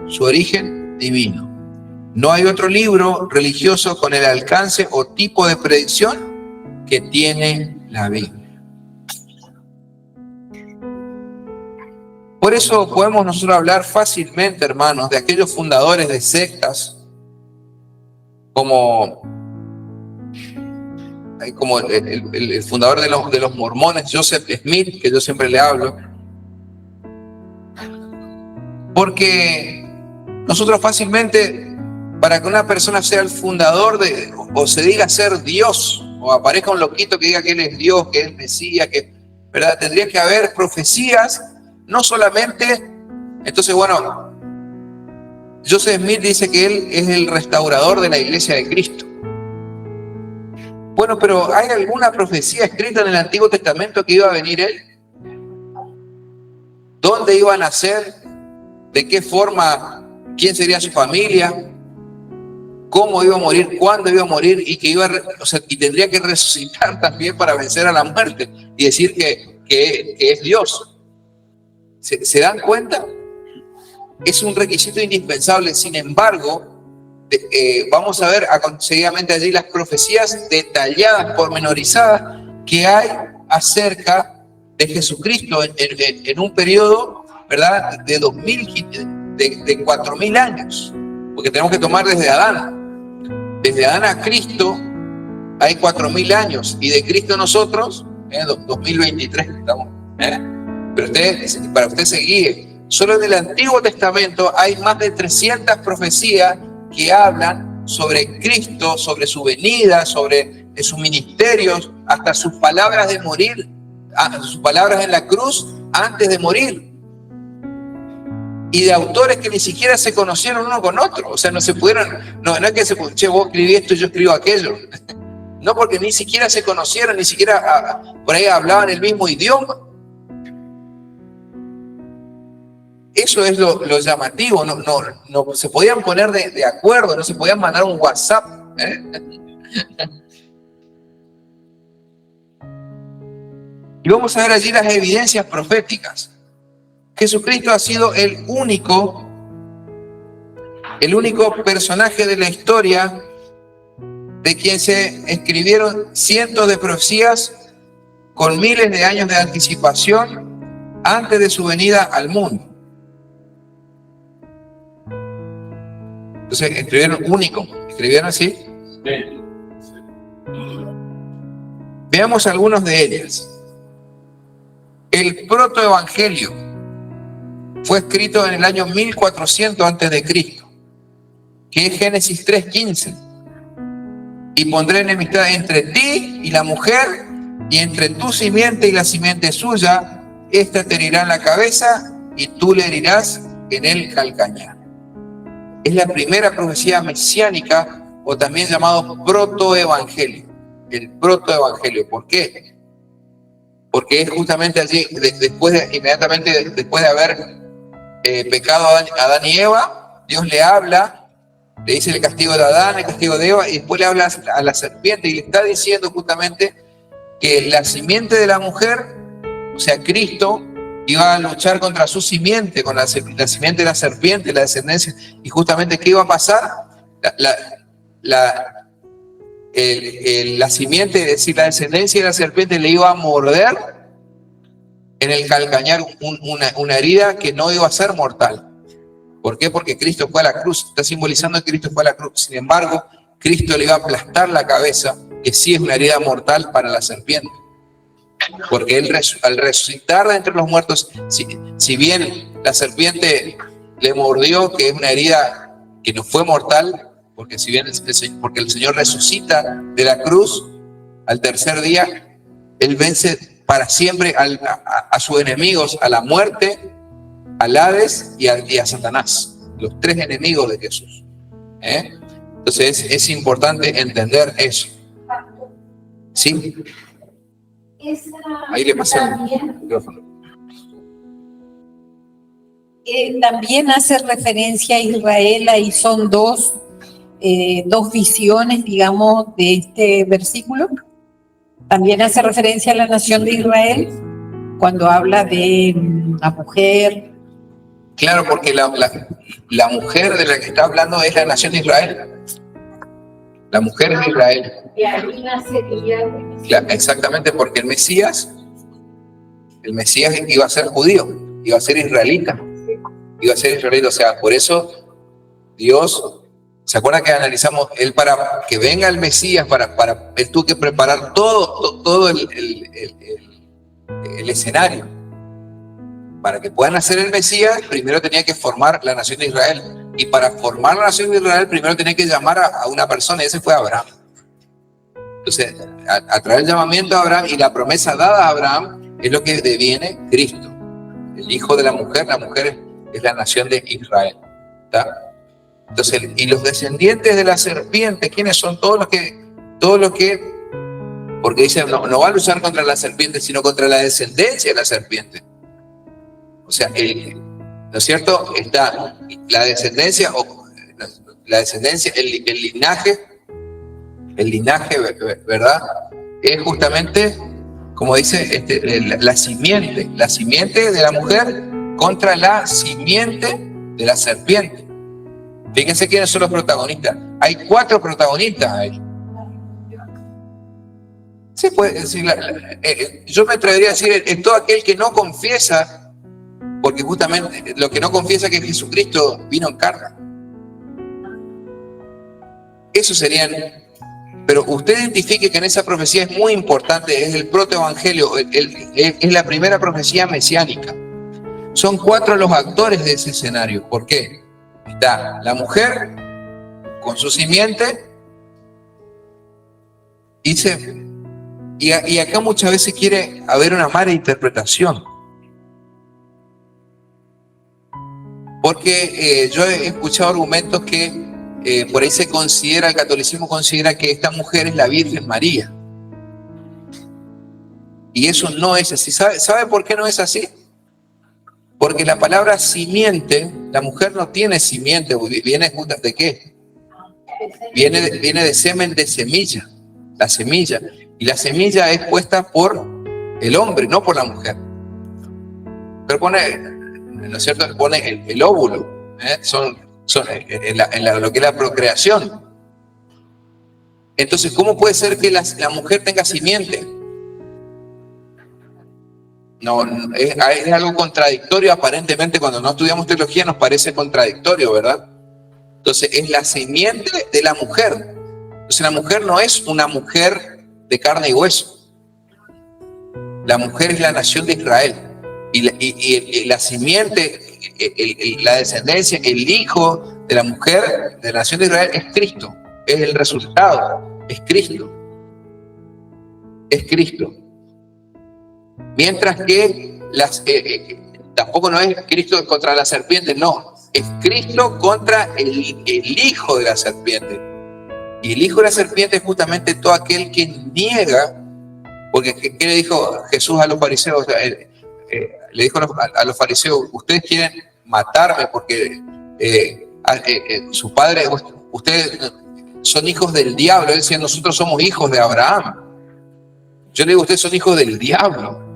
Speaker 1: su origen divino. No hay otro libro religioso con el alcance o tipo de predicción que tiene la Biblia. Por eso podemos nosotros hablar fácilmente, hermanos, de aquellos fundadores de sectas como el fundador de los mormones, Joseph Smith, que yo siempre le hablo, porque nosotros fácilmente, para que una persona sea el fundador o se diga ser Dios, o aparezca un loquito que diga que él es Dios, que es Mesías, ¿verdad? Tendría que haber profecías, no solamente. Entonces, bueno, Joseph Smith dice que él es el restaurador de la iglesia de Cristo. Bueno, pero ¿hay alguna profecía escrita en el Antiguo Testamento que iba a venir él? ¿Dónde iba a nacer? ¿De qué forma? ¿Quién sería su familia? ¿Cómo iba a morir? ¿Cuándo iba a morir? Y que y tendría que resucitar también para vencer a la muerte y decir que es Dios. ¿Se dan cuenta? Es un requisito indispensable. Sin embargo, vamos a ver seguidamente allí las profecías detalladas, pormenorizadas que hay acerca de Jesucristo en un periodo, ¿verdad?, de 4.000 años, porque tenemos que tomar desde Adán a Cristo hay 4.000 años, y de Cristo nosotros 2023 estamos, pero para usted se guíe. Solo en el Antiguo Testamento hay más de 300 profecías que hablan sobre Cristo, sobre su venida, sobre sus ministerios, hasta sus palabras de morir, sus palabras en la cruz antes de morir. Y de autores que ni siquiera se conocieron uno con otro. O sea, no se pudieron, no es que vos escribí esto y yo escribo aquello. No, porque ni siquiera se conocieron, ni siquiera por ahí hablaban el mismo idioma. Eso es lo llamativo. No se podían poner de acuerdo, no se podían mandar un WhatsApp. Y vamos a ver allí las evidencias proféticas. Jesucristo ha sido el único personaje de la historia de quien se escribieron cientos de profecías con miles de años de anticipación antes de su venida al mundo. Entonces escribieron así. Veamos algunos de ellas. El protoevangelio fue escrito en el año 1400 a.C., que es Génesis 3:15. Y pondré enemistad entre ti y la mujer, y entre tu simiente y la simiente suya, ésta te herirá en la cabeza y tú le herirás en el calcañar. Es la primera profecía mesiánica, o también llamado protoevangelio. El protoevangelio. ¿Por qué? Porque es justamente allí, inmediatamente después de haber pecado Adán y Eva, Dios le habla, le dice el castigo de Adán, el castigo de Eva, y después le habla a la serpiente y le está diciendo justamente que la simiente de la mujer, o sea, Cristo, iba a luchar contra su simiente, con la simiente de la serpiente, la descendencia, y justamente ¿qué iba a pasar? La simiente, es decir, la descendencia de la serpiente le iba a morder en el calcañar una herida que no iba a ser mortal. ¿Por qué? Porque Cristo fue a la cruz, está simbolizando que Cristo fue a la cruz. Sin embargo, Cristo le iba a aplastar la cabeza, que sí es una herida mortal para la serpiente. Porque él, al resucitar de entre los muertos, si bien la serpiente le mordió, que es una herida que no fue mortal, porque si bien porque el Señor resucita de la cruz al tercer día, él vence para siempre a sus enemigos, a la muerte, al Hades y a Satanás, los tres enemigos de Jesús. Entonces es importante entender eso. ¿Sí? Ahí le pasé el micrófono.
Speaker 7: También hace referencia a Israel, ahí son dos visiones, digamos, de este versículo. También hace referencia a la nación de Israel, cuando habla de la mujer.
Speaker 1: Claro, porque la mujer de la que está hablando es la nación de Israel. La mujer es de Israel.
Speaker 7: Y ahí nacería.
Speaker 1: Claro, exactamente, porque el Mesías iba a ser judío, iba a ser israelita. Iba a ser israelita, o sea, por eso Dios, ¿se acuerdan que analizamos? Él, para que venga el Mesías, él tuvo que preparar todo el escenario. Para que pueda nacer el Mesías, primero tenía que formar la nación de Israel. Y para formar la nación de Israel, primero tenía que llamar a una persona, y ese fue Abraham. Entonces, a través del llamamiento a Abraham y la promesa dada a Abraham, es lo que deviene Cristo, el hijo de la mujer es la nación de Israel. ¿Está? Entonces, y los descendientes de la serpiente, ¿quiénes son? Todos los que, porque dice, no va a luchar contra la serpiente, sino contra la descendencia de la serpiente. O sea, ¿no es cierto? Está la descendencia, el linaje, ¿verdad? Es justamente, como dice, la simiente de la mujer contra la simiente de la serpiente. Fíjense quiénes son los protagonistas. Hay 4 protagonistas ahí. Se puede decir, yo me atrevería a decir, es todo aquel que no confiesa, porque justamente lo que no confiesa que Jesucristo vino en carne. Eso serían. Pero usted identifique que en esa profecía es muy importante, es el protoevangelio, es la primera profecía mesiánica. Son 4 los actores de ese escenario. ¿Por qué? Está la mujer con su simiente, y acá muchas veces quiere haber una mala interpretación. Porque yo he escuchado argumentos que por ahí el catolicismo considera que esta mujer es la Virgen María. Y eso no es así. ¿Sabe por qué no es así? Porque la palabra simiente, la mujer no tiene simiente, ¿viene de qué? Viene de semen de semilla, la semilla. Y la semilla es puesta por el hombre, no por la mujer. Pero ¿no es cierto? Pone el óvulo, son lo que es la procreación. Entonces, ¿cómo puede ser que la mujer tenga simiente? No, es algo contradictorio aparentemente. Cuando no estudiamos teología nos parece contradictorio, ¿verdad? Entonces, es la simiente de la mujer. Entonces, la mujer no es una mujer de carne y hueso. La mujer es la nación de Israel. Y la simiente, la descendencia, el hijo de la mujer de la nación de Israel es Cristo. Es el resultado. Es Cristo. Es Cristo. Mientras que tampoco no es Cristo contra la serpiente, no, es Cristo contra el hijo de la serpiente. Y el hijo de la serpiente es justamente todo aquel que niega, porque ¿qué le dijo Jesús a los fariseos? Le dijo a los fariseos, ustedes quieren matarme porque su padre, ustedes son hijos del diablo. Él decía, nosotros somos hijos de Abraham. Yo le digo, ustedes son hijos del diablo.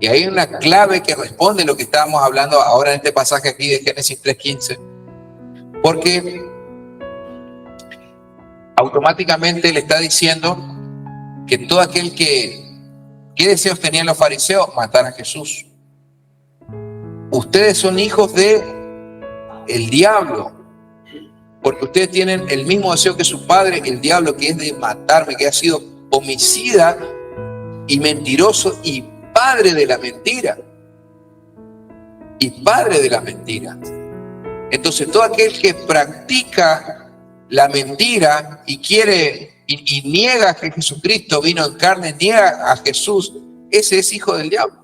Speaker 1: Y hay una clave que responde lo que estábamos hablando ahora en este pasaje aquí de Génesis 3:15. Porque automáticamente le está diciendo que todo aquel ¿qué deseos tenían los fariseos? Matar a Jesús. Ustedes son hijos de el diablo, porque ustedes tienen el mismo deseo que su padre, el diablo, que es de matarme, que ha sido homicida y mentiroso y padre de la mentira. Y padre de la mentira. Entonces todo aquel que practica la mentira y quiere y niega que Jesucristo vino en carne, niega a Jesús, ese es hijo del diablo.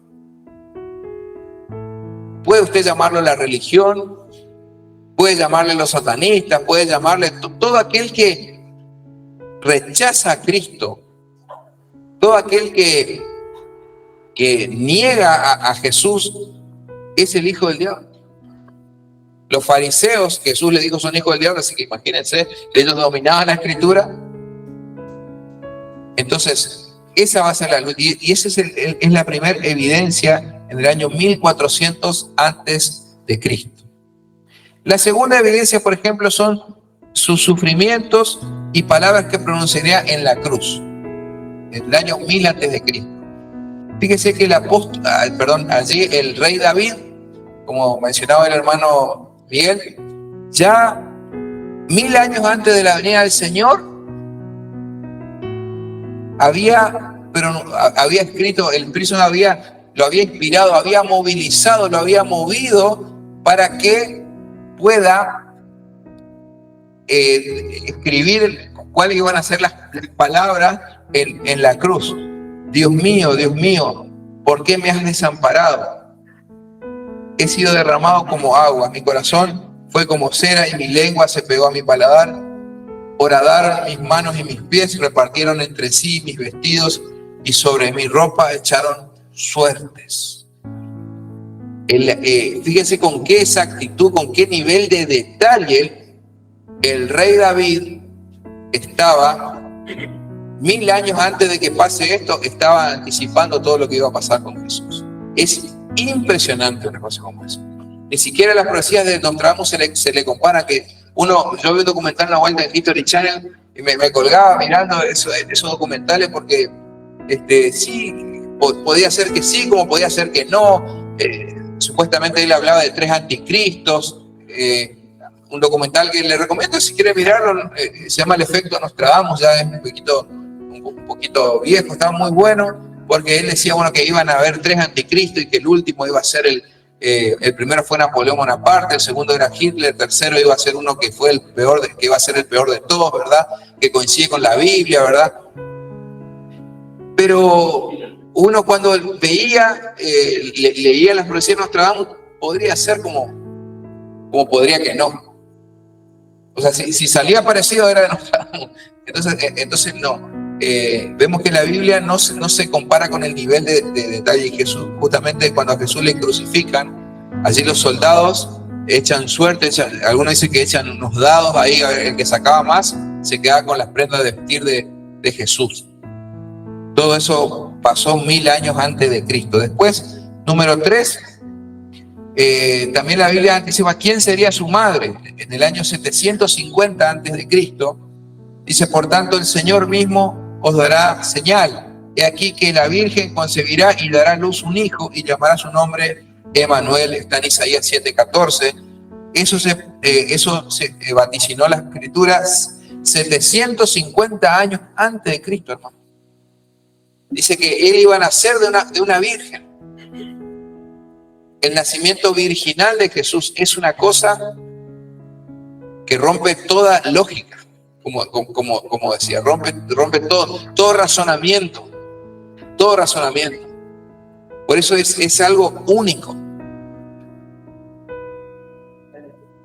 Speaker 1: Puede usted llamarlo la religión, puede llamarle los satanistas, puede llamarle todo aquel que rechaza a Cristo, todo aquel que niega a Jesús, es el hijo del diablo. Los fariseos, Jesús le dijo, son hijos del diablo, así que imagínense, ellos dominaban la escritura. Entonces, esa va a ser la luz, y esa es la primera evidencia en el año 1400 antes de Cristo. La segunda evidencia, por ejemplo, son sus sufrimientos y palabras que pronunciaría en la cruz, en el año 1000 antes de Cristo. Fíjese que allí el rey David, como mencionaba el hermano Miguel, ya 1000 años antes de la venida del Señor, había escrito, el Espíritu lo había inspirado, había movilizado, lo había movido para que pueda escribir cuáles iban a ser las palabras en la cruz. Dios mío, ¿por qué me has desamparado? He sido derramado como agua, mi corazón fue como cera y mi lengua se pegó a mi paladar. Horadaron mis manos y mis pies, repartieron entre sí mis vestidos y sobre mi ropa echaron suertes. Fíjense con qué exactitud, con qué nivel de detalle el rey David estaba 1000 años antes de que pase esto, estaba anticipando todo lo que iba a pasar con Jesús. Es impresionante una cosa como eso. Ni siquiera las profecías de Nostradamus se le compara, que yo vi un documental en la vuelta en History Channel y me colgaba mirando esos documentales porque sí, podía ser que sí, como podía ser que no. Supuestamente él hablaba de 3 anticristos. Un documental que le recomiendo, si quiere mirarlo, se llama El efecto Nostradamus, ya es un poquito viejo, estaba muy bueno, porque él decía, bueno, que iban a haber 3 anticristos y que el último iba a ser el primero fue Napoleón Bonaparte, el segundo era Hitler, el tercero iba a ser uno que fue que iba a ser el peor de todos, ¿verdad? Que coincide con la Biblia, ¿verdad? Pero uno cuando veía, leía las profecías de Nostradamus, podría ser como podría que no. O sea, si salía parecido era de Nostradamus. Entonces no. Vemos que la Biblia no se compara con el nivel de detalle de Jesús. Justamente cuando a Jesús le crucifican, allí los soldados echan suerte, algunos dicen que echan unos dados, ahí el que sacaba más se quedaba con las prendas de vestir de Jesús. Todo eso pasó 1000 años antes de Cristo. Después, número 3, también la Biblia anticipa quién sería su madre. En el año 750 antes de Cristo, dice, por tanto el Señor mismo os dará señal. He aquí que la Virgen concebirá y dará a luz un hijo y llamará su nombre Emanuel. Está en Isaías 7:14. Eso se vaticinó las escrituras 750 años antes de Cristo, hermano. Dice que él iba a nacer de una virgen. El nacimiento virginal de Jesús es una cosa que rompe toda lógica. Como decía, rompe todo razonamiento. Por eso es algo único.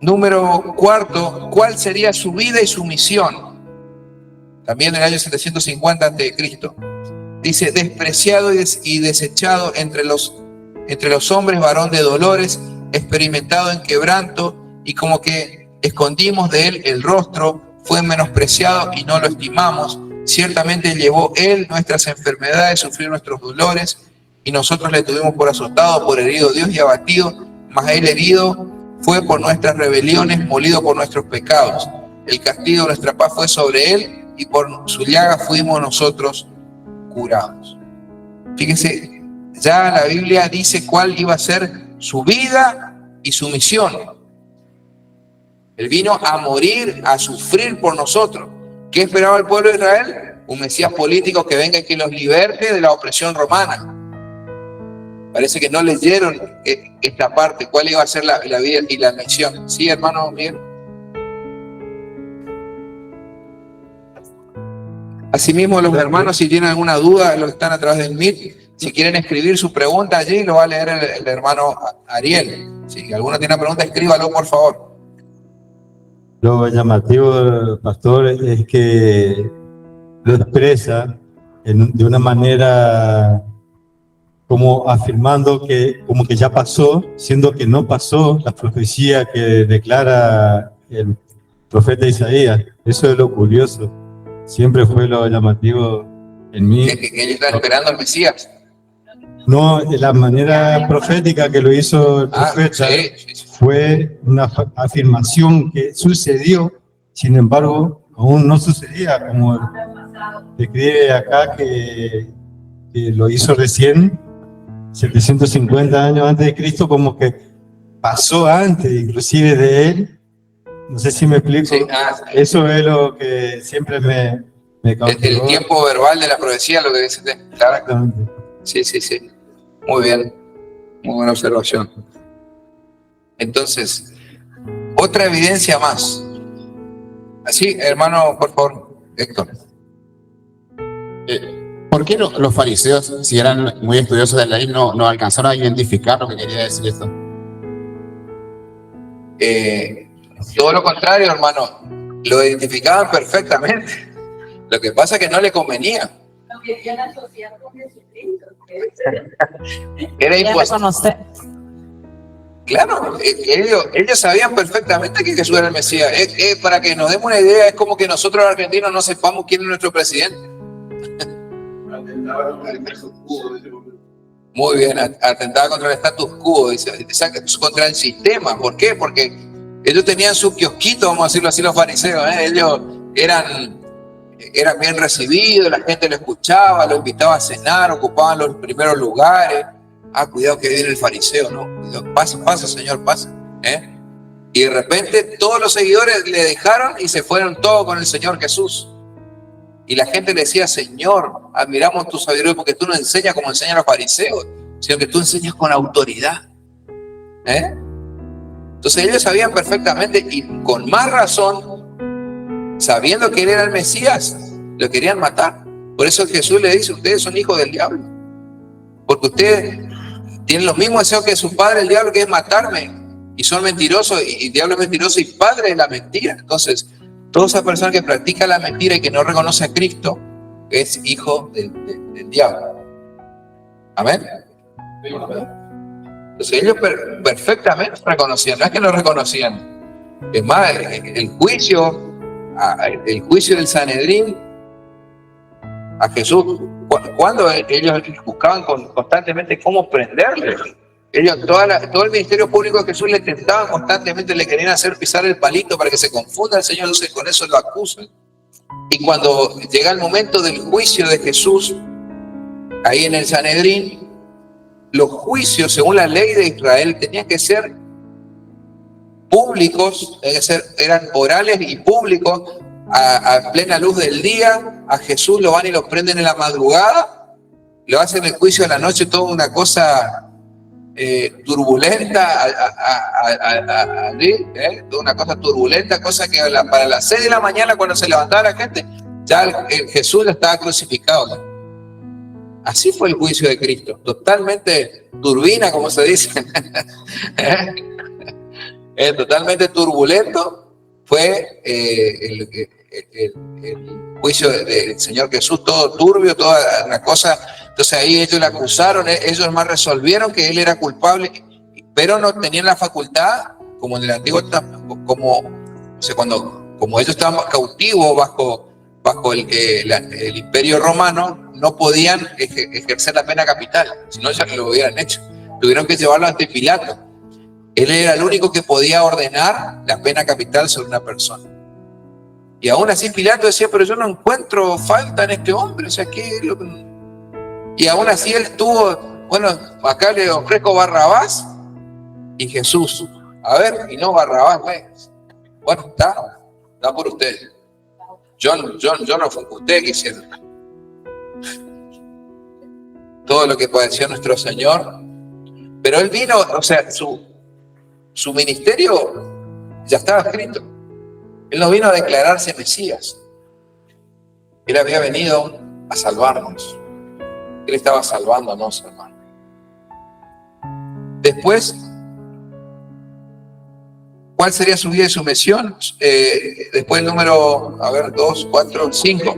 Speaker 1: Número cuarto, ¿cuál sería su vida y su misión? También en el año 750 a.C. Dice, despreciado y desechado entre los hombres, varón de dolores, experimentado en quebranto, y como que escondimos de él el rostro, fue menospreciado y no lo estimamos. Ciertamente llevó él nuestras enfermedades, sufrió nuestros dolores, y nosotros le tuvimos por azotado, por herido Dios y abatido, mas él herido fue por nuestras rebeliones, molido por nuestros pecados. El castigo de nuestra paz fue sobre él, y por su llaga fuimos nosotros curados. Fíjense, ya la Biblia dice cuál iba a ser su vida y su misión. Él vino a morir, a sufrir por nosotros. ¿Qué esperaba el pueblo de Israel? Un Mesías político que venga y que los liberte de la opresión romana. Parece que no leyeron esta parte, cuál iba a ser la vida y la misión. ¿Sí, hermano Miguel? Asimismo, los hermanos, si tienen alguna duda, los que están a través del Meet, si quieren escribir su pregunta allí, lo va a leer el hermano Ariel. Si alguno tiene una pregunta, escríbalo, por favor.
Speaker 2: Lo llamativo, pastor, es que lo expresa de una manera como afirmando que como que ya pasó, siendo que no pasó la profecía que declara el profeta Isaías. Eso es lo curioso. Siempre fue lo llamativo en mí.
Speaker 1: Que ellos están esperando al Mesías.
Speaker 2: No, de la manera profética que lo hizo el profeta,
Speaker 1: sí.
Speaker 2: fue una afirmación que sucedió, sin embargo, aún no sucedía, como describe acá que lo hizo recién, 750 años antes de Cristo, como que pasó antes, inclusive de él. No sé si me explico.
Speaker 1: Sí,
Speaker 2: Eso es lo que siempre me cautivó.
Speaker 1: el tiempo verbal de la profecía, lo que dice.
Speaker 2: Exactamente.
Speaker 1: Sí. Muy bien. Muy buena observación. Entonces, otra evidencia más. Así, hermano, por favor, Héctor.
Speaker 6: ¿Por qué los fariseos, si eran muy estudiosos de la ley, no alcanzaron a identificar lo que quería decir esto?
Speaker 1: Todo lo contrario, hermano. Lo identificaban perfectamente. Lo que pasa es que no le convenía.
Speaker 7: Lo querían asociar con Jesucristo.
Speaker 1: Era
Speaker 5: Ya
Speaker 1: imposible.
Speaker 5: reconocer.
Speaker 1: Claro, ellos sabían perfectamente que Jesús era el Mesías. Para que nos demos una idea, es como que nosotros los argentinos no sepamos quién es nuestro presidente. Muy bien, atentaba contra el status quo, dice, contra el sistema. ¿Por qué? Porque ellos tenían su kiosquito, vamos a decirlo así, los fariseos. Ellos eran bien recibidos, la gente lo escuchaba, lo invitaba a cenar, ocupaban los primeros lugares. Cuidado que viene el fariseo, ¿no? Cuidado, pasa, señor, pasa. Y de repente todos los seguidores le dejaron y se fueron todos con el Señor Jesús. Y la gente le decía, Señor, admiramos tu sabiduría porque tú no enseñas como enseñan los fariseos, sino que tú enseñas con autoridad. Entonces ellos sabían perfectamente y con más razón, sabiendo que él era el Mesías, lo querían matar. Por eso Jesús le dice, ustedes son hijos del diablo. Porque ustedes tienen los mismos deseos que su padre, el diablo, que es matarme. Y son mentirosos, y el diablo es mentiroso y padre de la mentira. Entonces, toda esa persona que practica la mentira y que no reconoce a Cristo es hijo del diablo. Amén. Entonces ellos perfectamente reconocían, no es que no reconocían. Es más, el juicio del Sanedrín a Jesús, cuando ellos buscaban constantemente cómo prenderle. Todo el ministerio público de Jesús le tentaban constantemente, le querían hacer pisar el palito para que se confunda el Señor, entonces con eso lo acusan. Y cuando llega el momento del juicio de Jesús, ahí en el Sanedrín, los juicios, según la ley de Israel, tenían que ser públicos, eran orales y públicos, a plena luz del día. A Jesús lo van y lo prenden en la madrugada, lo hacen el juicio de la noche, toda una cosa turbulenta, toda una cosa turbulenta, cosa que para las 6 de la mañana, cuando se levantaba la gente, ya Jesús ya estaba crucificado. Así fue el juicio de Cristo, totalmente turbina, como se dice. Totalmente turbulento fue el juicio del Señor Jesús, todo turbio, toda la cosa. Entonces ahí ellos le acusaron, ellos más resolvieron que él era culpable, pero no tenían la facultad, como en el Antiguo, como ellos estaban cautivos bajo el Imperio Romano, no podían ejercer la pena capital, si no ya lo hubieran hecho. Tuvieron que llevarlo ante Pilato. Él era el único que podía ordenar la pena capital sobre una persona. Y aún así Pilato decía, pero yo no encuentro falta en este hombre, o sea, ¿qué es lo que...? Y aún así él tuvo, bueno, acá le ofrezco Barrabás y Jesús. A ver, y no Barrabás, bueno, está por ustedes. Yo no fue ustedes que hicieron todo lo que padeció nuestro Señor, pero él vino, o sea, su ministerio ya estaba escrito. Él no vino a declararse Mesías. Él había venido a salvarnos. Él estaba salvándonos, hermano. Después, ¿cuál sería su vida y su misión? Después el número, 2, 4, 5.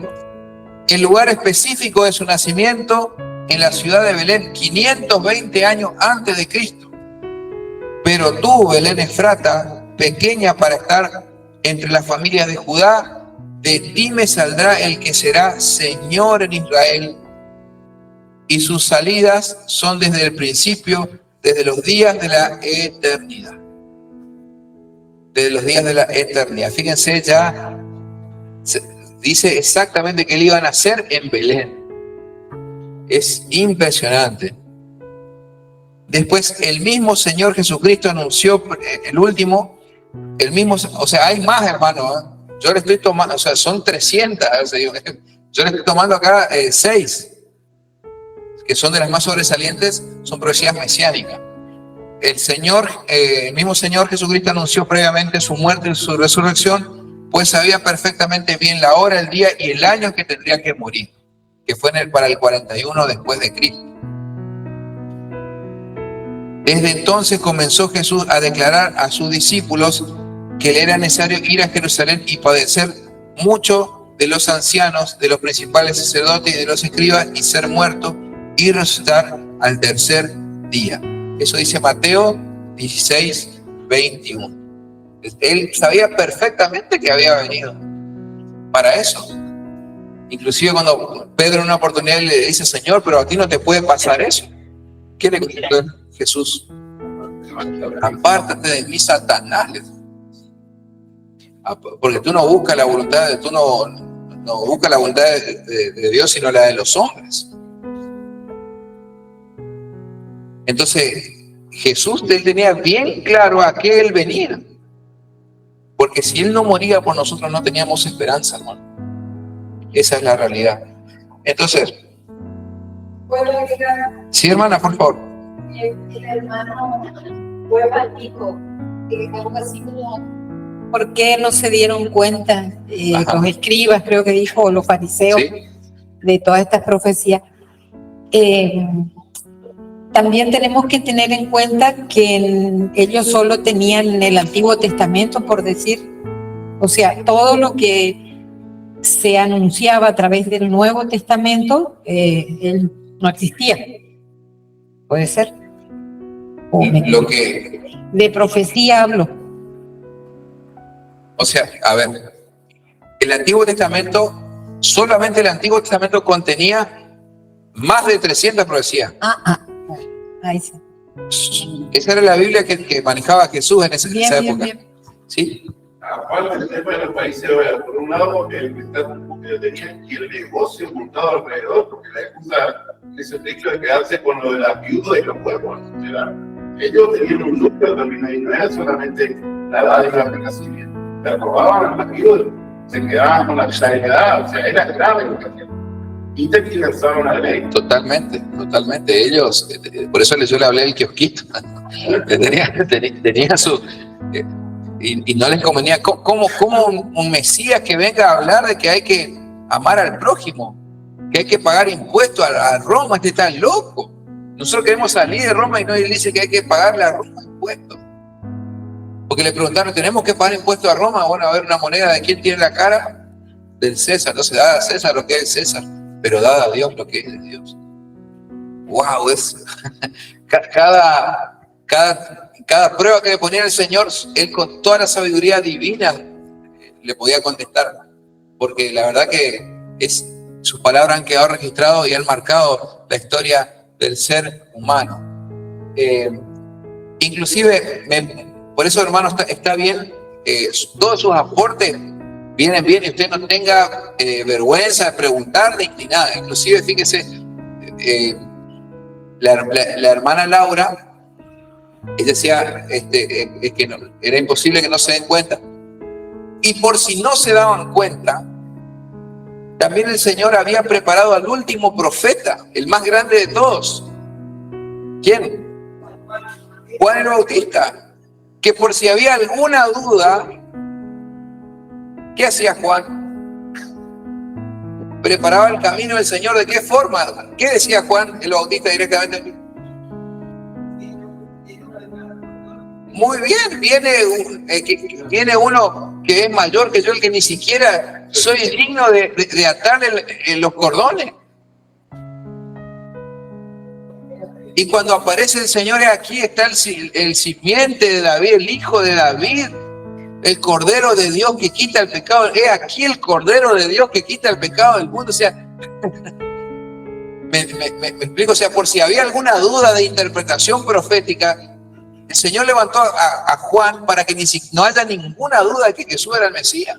Speaker 1: El lugar específico de su nacimiento en la ciudad de Belén, 520 años antes de Cristo. Pero tú, Belén Efrata, pequeña para estar entre las familias de Judá, de ti me saldrá el que será Señor en Israel, y sus salidas son desde el principio, desde los días de la eternidad. Desde los días de la eternidad. Fíjense, ya dice exactamente que él iba a nacer en Belén. Es impresionante. Después el mismo Señor Jesucristo anunció el último, o sea, hay más, hermano. Yo le estoy tomando, o sea, son 300. Yo le estoy tomando acá 6, que son de las más sobresalientes, son profecías mesiánicas. El mismo Señor Jesucristo anunció previamente su muerte y su resurrección, pues sabía perfectamente bien la hora, el día y el año que tendría que morir, que fue para el 41 después de Cristo. Desde entonces comenzó Jesús a declarar a sus discípulos que le era necesario ir a Jerusalén y padecer mucho de los ancianos, de los principales sacerdotes y de los escribas, y ser muerto y resucitar al tercer día. Eso dice Mateo 16, 21. Él sabía perfectamente que había venido para eso. Inclusive cuando Pedro en una oportunidad le dice, Señor, pero a ti no te puede pasar eso. ¿Qué le contestó Jesús? Apártate de mí, Satanás. Porque tú no buscas la voluntad, tú no buscas la voluntad de Dios, sino la de los hombres. Entonces, Jesús él tenía bien claro a qué él venía. Porque si él no moría por nosotros, no teníamos esperanza, hermano. Esa es la realidad. Entonces,
Speaker 7: ¿puedo agregar?
Speaker 1: Sí, hermana, por favor.
Speaker 7: El hermano fue maldito, algo así como, ¿por qué no se dieron cuenta los escribas, creo que dijo, o los fariseos,
Speaker 1: ¿Sí?
Speaker 7: de todas estas profecías? También tenemos que tener en cuenta que ellos solo tenían el Antiguo Testamento, por decir, o sea, todo lo que se anunciaba a través del Nuevo Testamento, él no existía. ¿Puede ser?
Speaker 1: Lo que,
Speaker 7: De profecía hablo.
Speaker 1: o sea, a ver, el Antiguo Testamento, solamente el Antiguo Testamento contenía más de 300 profecías.
Speaker 7: Ahí sí.
Speaker 1: Esa era la Biblia que manejaba Jesús en esa época.
Speaker 7: Bien.
Speaker 1: ¿Sí?
Speaker 3: Aparte del tema de los países, por un lado, el que tenía y el negocio montado alrededor, porque la excusa es el hecho de quedarse con lo de las viudas y los huevos. O sea, ellos tenían un número también, y no era solamente la edad de la nacimiento. Se robaban a las viudas, se quedaban con la heredad, o sea, era grave lo que hacían. Y tergiversaron la ley.
Speaker 1: Totalmente. Ellos, por eso yo le hablé del kiosquito. tenía su... Y no les convenía. ¿Cómo un Mesías que venga a hablar de que hay que amar al prójimo? que hay que pagar impuestos a Roma. Este está loco. Nosotros queremos salir de Roma y no, él dice que hay que pagarle a Roma impuestos. Porque le preguntaron, ¿tenemos que pagar impuestos a Roma? Bueno, a ver, una moneda, ¿de quién tiene la cara? Del César. Entonces, dada a César lo que es el César, pero dada a Dios lo que es de Dios. ¡Wow! Es cada prueba que le ponía el Señor, él con toda la sabiduría divina le podía contestar. Porque la verdad que sus palabras han quedado registradas y han marcado la historia del ser humano. Inclusive, por eso, hermano, está bien, todos sus aportes vienen bien y usted no tenga vergüenza de preguntarle ni nada. Inclusive, fíjese, la hermana Laura, ella decía que no, era imposible que no se den cuenta. Y por si no se daban cuenta, también el Señor había preparado al último profeta, el más grande de todos. ¿Quién? Juan el Bautista. Que por si había alguna duda, ¿qué hacía Juan? Preparaba el camino del Señor. ¿De qué forma? ¿Qué decía Juan el Bautista directamente? Muy bien, viene uno que es mayor que yo, el que ni siquiera soy digno de atarle los cordones. Y cuando aparece el Señor, aquí está el simiente de David, el hijo de David, el Cordero de Dios que quita el pecado. Aquí el Cordero de Dios que quita el pecado del mundo. O sea, me explico, o sea, por si había alguna duda de interpretación profética, el Señor levantó a Juan para que no haya ninguna duda de que Jesús era el Mesías.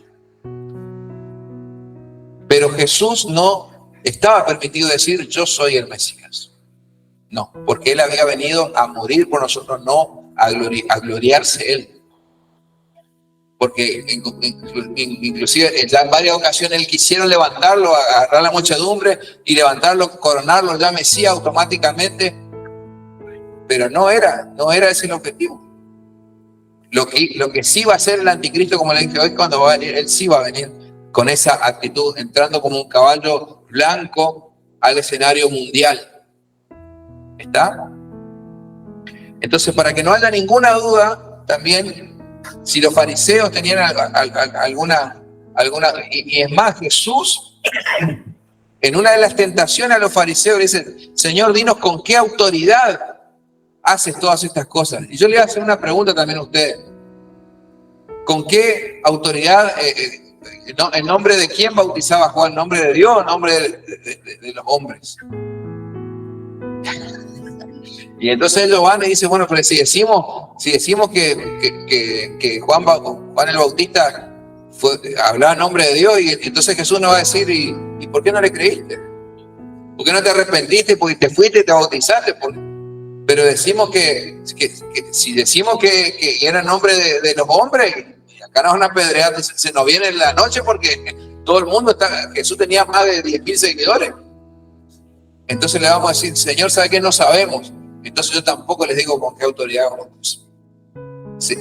Speaker 1: Pero Jesús no estaba permitido decir, yo soy el Mesías. No, porque Él había venido a morir por nosotros, no a gloriarse Él. Porque inclusive ya en varias ocasiones Él quisieron levantarlo, agarrar la muchedumbre y levantarlo, coronarlo ya Mesías automáticamente. Pero no era ese el objetivo. Lo que sí va a ser el anticristo, como le dije hoy, cuando va a venir, Él sí va a venir con esa actitud, entrando como un caballo blanco al escenario mundial. ¿Está? Entonces, para que no haya ninguna duda, también, si los fariseos tenían alguna y es más, Jesús, en una de las tentaciones a los fariseos, le dice, Señor, dinos con qué autoridad haces todas estas cosas. Y yo le voy a hacer una pregunta también a ustedes. ¿Con qué autoridad, en nombre de quién bautizaba Juan? ¿En nombre de Dios o en nombre de los hombres? Y entonces ellos van y dicen, bueno, pero si decimos que Juan el Bautista hablaba en nombre de Dios, y entonces Jesús nos va a decir, ¿y por qué no le creíste? ¿Por qué no te arrepentiste? Porque te fuiste y te bautizaste. Pero decimos que si decimos que era en nombre de los hombres, acá nos van a apedrear, se nos viene en la noche porque todo el mundo Jesús tenía más de 10.000 seguidores. Entonces le vamos a decir, Señor, ¿sabe qué? No sabemos. Entonces yo tampoco les digo con qué autoridad. Sí,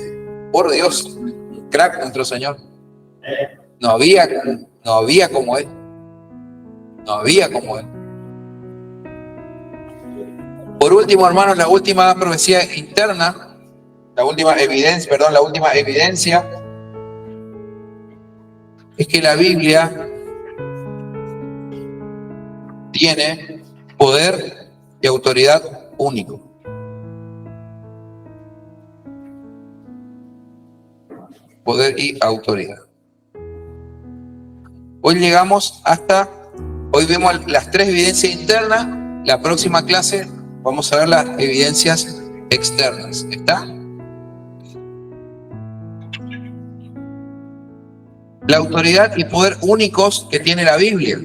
Speaker 1: por Dios, un crack nuestro Señor. No había como Él. No había como Él. Por último, hermanos, la última profecía interna, la última evidencia es que la Biblia tiene poder y autoridad único. Poder y autoridad. Hoy vemos las tres evidencias internas. La próxima clase vamos a ver las evidencias externas. ¿Está? La autoridad y poder únicos que tiene la Biblia.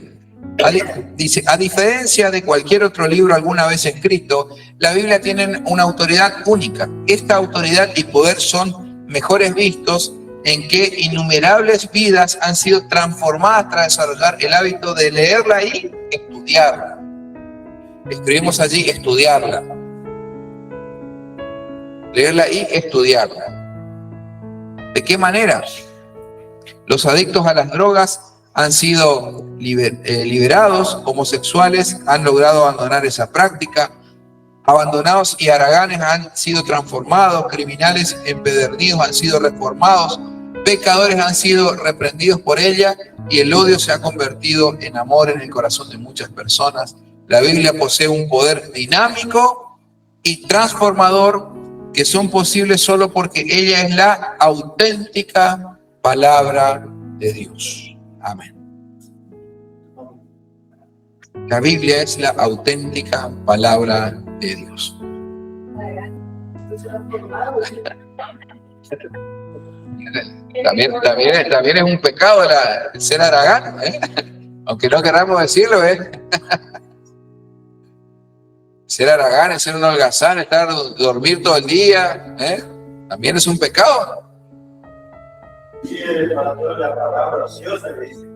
Speaker 1: Dice, a diferencia de cualquier otro libro alguna vez escrito, la Biblia tiene una autoridad única. Esta autoridad y poder son mejores vistos en que innumerables vidas han sido transformadas tras desarrollar el hábito de leerla y estudiarla. Escribimos allí, estudiarla. Leerla y estudiarla. ¿De qué manera? Los adictos a las drogas han sido liberados, homosexuales han logrado abandonar esa práctica, abandonados y haraganes han sido transformados, criminales empedernidos han sido reformados, pecadores han sido reprendidos por ella y el odio se ha convertido en amor en el corazón de muchas personas. La Biblia posee un poder dinámico y transformador que son posibles solo porque ella es la auténtica palabra de Dios. Amén. La Biblia es la auténtica palabra de Dios. También es un pecado el ser haragán, ¿eh? Aunque no queramos decirlo, ¿eh? Ser haragán es ser un holgazán, dormir todo el día, ¿eh? También es un pecado.
Speaker 3: Y para toda la palabra ociosa le dice.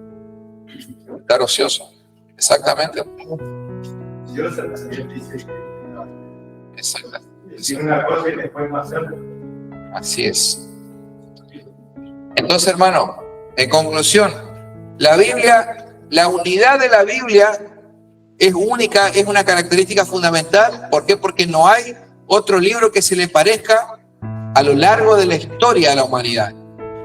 Speaker 1: Estar ocioso, exactamente.
Speaker 3: Ociosa también dice.
Speaker 1: Exactamente.
Speaker 3: Decir una cosa y después más hacerlo.
Speaker 1: Así es. Entonces, hermano, en conclusión, la Biblia, la unidad de la Biblia es única, es una característica fundamental. ¿Por qué? Porque no hay otro libro que se le parezca a lo largo de la historia de la humanidad.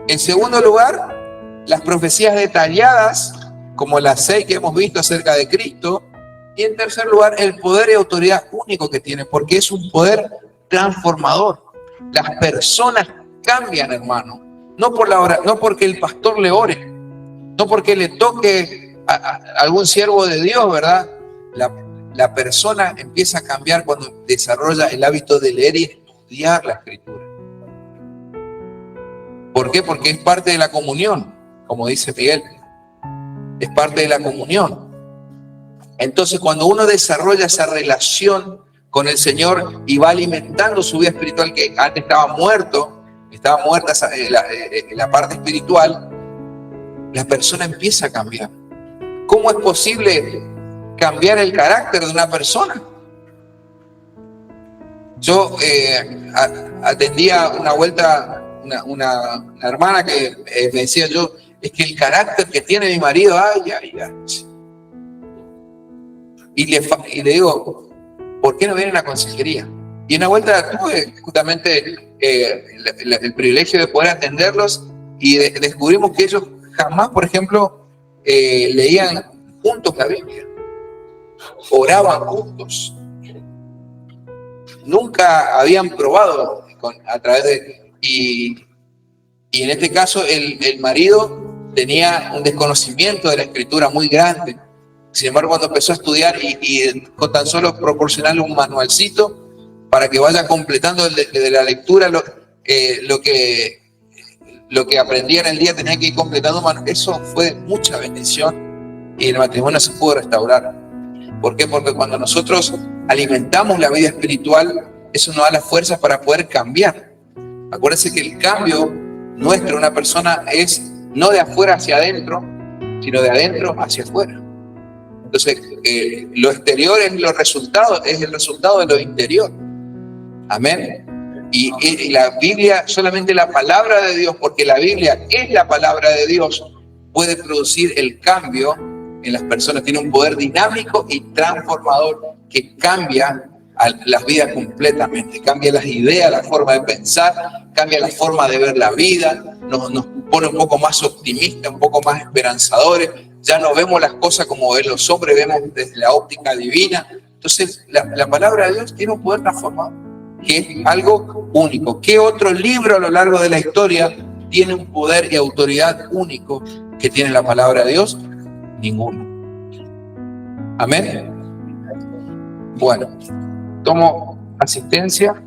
Speaker 1: En segundo lugar, las profecías detalladas, como las 6 que hemos visto acerca de Cristo. Y en tercer lugar, el poder y autoridad único que tiene, porque es un poder transformador. Las personas cambian, hermano. No porque el pastor le ore, no porque le toque a algún siervo de Dios, ¿verdad? La persona empieza a cambiar cuando desarrolla el hábito de leer y estudiar la Escritura. ¿Por qué? Porque es parte de la comunión, como dice Miguel. Es parte de la comunión. Entonces, cuando uno desarrolla esa relación con el Señor y va alimentando su vida espiritual, que antes estaba muerta la parte espiritual, la persona empieza a cambiar. ¿Cómo es posible cambiar el carácter de una persona? Yo atendía una vuelta una hermana que me decía es que el carácter que tiene mi marido, ay. Y le digo, ¿por qué no viene a la consejería? Y una vuelta tuve justamente el privilegio de poder atenderlos y descubrimos que ellos jamás, por ejemplo, leían juntos la Biblia, oraban juntos, nunca habían probado a través de... Y en este caso el marido tenía un desconocimiento de la Escritura muy grande. Sin embargo, cuando empezó a estudiar y con tan solo proporcionarle un manualcito para que vaya completando de la lectura lo que aprendía en el día, tenía que ir completando, eso fue de mucha bendición y el matrimonio se pudo restaurar. ¿Por qué? Porque cuando nosotros alimentamos la vida espiritual, eso nos da las fuerzas para poder cambiar. Acuérdense que el cambio nuestro de una persona es no de afuera hacia adentro, sino de adentro hacia afuera. Entonces, lo exterior es el resultado de lo interior. Amén. Y la Biblia, solamente la palabra de Dios, porque la Biblia es la palabra de Dios, puede producir el cambio en las personas. Tiene un poder dinámico y transformador que cambia a las vidas completamente. Cambia las ideas, la forma de pensar, cambia la forma de ver la vida, nos pone un poco más optimistas, un poco más esperanzadores. Ya no vemos las cosas como los hombres vemos desde la óptica divina. Entonces, la palabra de Dios tiene un poder transformador, que es algo único. ¿Qué otro libro a lo largo de la historia tiene un poder y autoridad único que tiene la palabra de Dios? Ninguno. Amén. Bueno, tomo asistencia.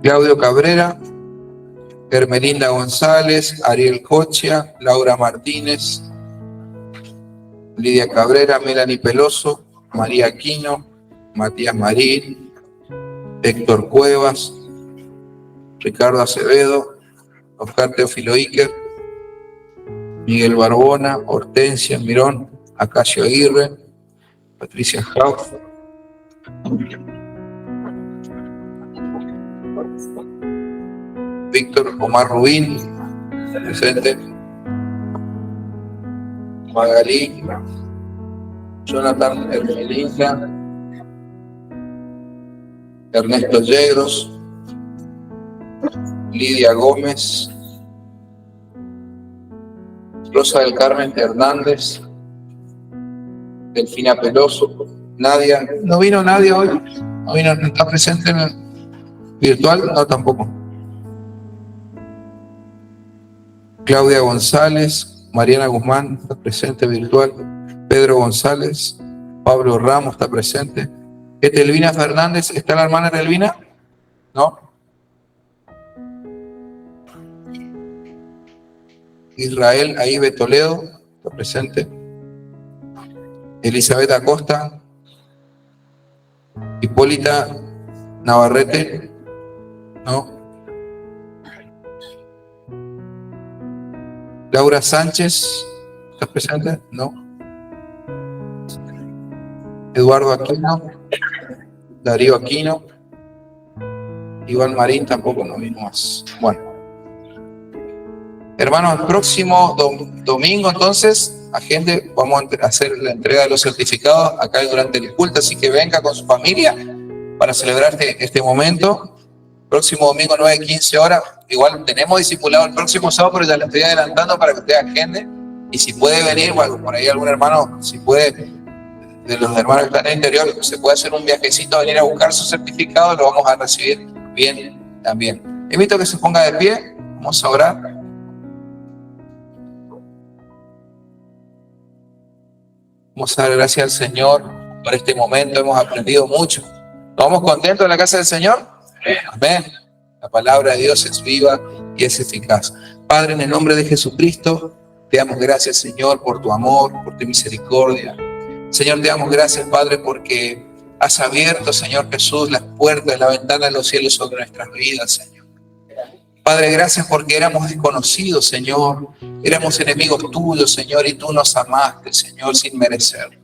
Speaker 1: Claudio Cabrera, Hermelinda González, Ariel Cochia, Laura Martínez, Lidia Cabrera, Melanie Peloso, María Aquino, Matías Marín, Héctor Cuevas, Ricardo Acevedo, Oscar Teófilo Iker, Miguel Barbona, Hortensia Mirón, Acacio Aguirre, Patricia Jauff, Víctor Omar Rubín, presente, Magalí, Jonathan Hermelinda, Ernesto Yegros, Lidia Gómez, Rosa del Carmen Hernández, Delfina Peloso, Nadia. ¿No vino Nadia hoy? ¿No vino? ¿No está presente en el virtual? No, tampoco. Claudia González, Mariana Guzmán está presente virtual, Pedro González, Pablo Ramos está presente. Etelvina Fernández, ¿está la hermana Etelvina? ¿No? Israel Aíbe Toledo está presente. Elizabeth Acosta, Hipólita Navarrete, ¿no? Laura Sánchez, ¿estás presente? No. Eduardo Aquino, Darío Aquino, Iván Marín tampoco no vino más. Bueno. Hermanos, el próximo domingo entonces, a gente, vamos a hacer la entrega de los certificados acá durante el culto, así que venga con su familia para celebrar este momento. Próximo domingo 9:15 horas, igual tenemos discipulado el próximo sábado, pero ya le estoy adelantando para que usted agende. Y si puede venir, bueno, por ahí algún hermano, si puede, de los hermanos que están en el interior, se puede hacer un viajecito, venir a buscar su certificado, lo vamos a recibir bien también. Invito a que se ponga de pie, vamos a orar. Vamos a dar gracias al Señor por este momento, hemos aprendido mucho. ¿Nos vamos contentos en la casa del Señor? Amén. La palabra de Dios es viva y es eficaz. Padre, en el nombre de Jesucristo, te damos gracias, Señor, por tu amor, por tu misericordia. Señor, te damos gracias, Padre, porque has abierto, Señor Jesús, las puertas de la ventana de los cielos sobre nuestras vidas, Señor. Padre, gracias porque éramos desconocidos, Señor. Éramos enemigos tuyos, Señor, y tú nos amaste, Señor, sin merecer.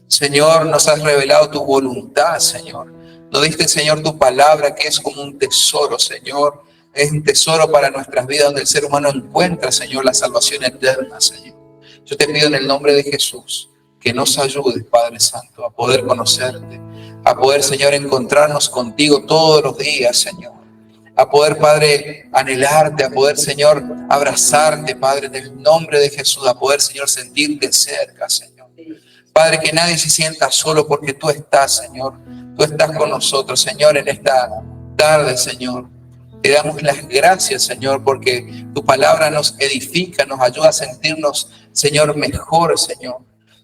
Speaker 1: Señor, nos has revelado tu voluntad, Señor. Nos diste, Señor, tu palabra que es como un tesoro, Señor. Es un tesoro para nuestras vidas donde el ser humano encuentra, Señor, la salvación eterna, Señor. Yo te pido en el nombre de Jesús que nos ayudes, Padre Santo, a poder conocerte, a poder, Señor, encontrarnos contigo todos los días, Señor. A poder, Padre, anhelarte, a poder, Señor, abrazarte, Padre, en el nombre de Jesús, a poder, Señor, sentirte cerca, Señor. Padre, que nadie se sienta solo porque tú estás, Señor. Tú estás con nosotros, Señor, en esta tarde, Señor. Te damos las gracias, Señor, porque tu palabra nos edifica, nos ayuda a sentirnos, Señor, mejor, Señor.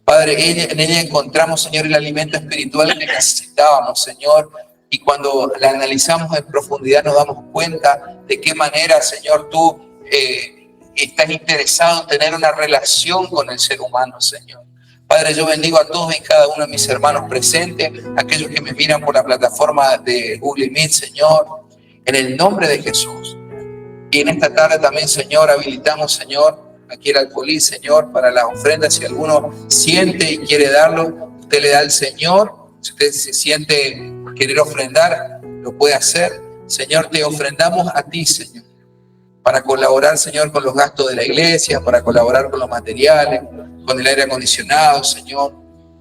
Speaker 1: Padre, en ella encontramos, Señor, el alimento espiritual que necesitábamos, Señor. Y cuando la analizamos en profundidad nos damos cuenta de qué manera, Señor, tú estás interesado en tener una relación con el ser humano, Señor. Padre, yo bendigo a todos y cada uno de mis hermanos presentes, aquellos que me miran por la plataforma de Google Meet, Señor, en el nombre de Jesús. Y en esta tarde también, Señor, habilitamos, Señor, aquí el alfolí, Señor, para las ofrendas. Si alguno siente y quiere darlo, usted le da al Señor. Si usted se siente querer ofrendar, lo puede hacer. Señor, te ofrendamos a ti, Señor, para colaborar, Señor, con los gastos de la iglesia, para colaborar con los materiales, con el aire acondicionado, Señor,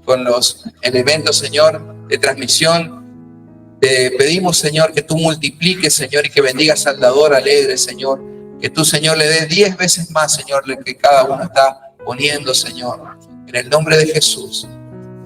Speaker 1: con los elementos, Señor, de transmisión. Te pedimos, Señor, que tú multipliques, Señor, y que bendigas al dador alegre, Señor. Que tú, Señor, le des 10 veces más, Señor, lo que cada uno está poniendo, Señor. En el nombre de Jesús.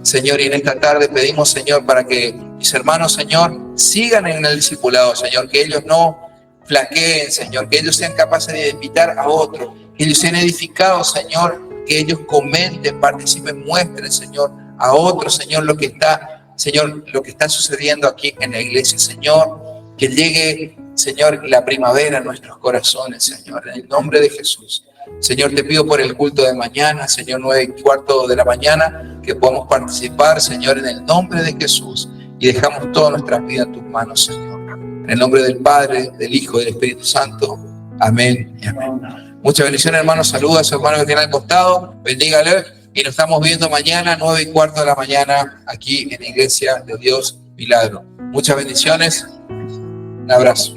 Speaker 1: Señor, y en esta tarde pedimos, Señor, para que mis hermanos, Señor, sigan en el discipulado, Señor, que ellos no flaqueen, Señor, que ellos sean capaces de invitar a otros, que ellos sean edificados, Señor, que ellos comenten, participen, muestren, Señor, a otros, Señor, lo que está sucediendo aquí en la iglesia, Señor, que llegue, Señor, la primavera en nuestros corazones, Señor, en el nombre de Jesús. Señor, te pido por el culto de mañana, Señor, 9:15 de la mañana, que podamos participar, Señor, en el nombre de Jesús. y dejamos todas nuestras vidas en tus manos, Señor. En el nombre del Padre, del Hijo y del Espíritu Santo. Amén y amén. Muchas bendiciones, hermanos. Saludos a su hermano que tiene al costado. Bendígale. Y nos estamos viendo mañana, 9:15 de la mañana, aquí en la Iglesia de Dios Milagro. Muchas bendiciones. Un abrazo.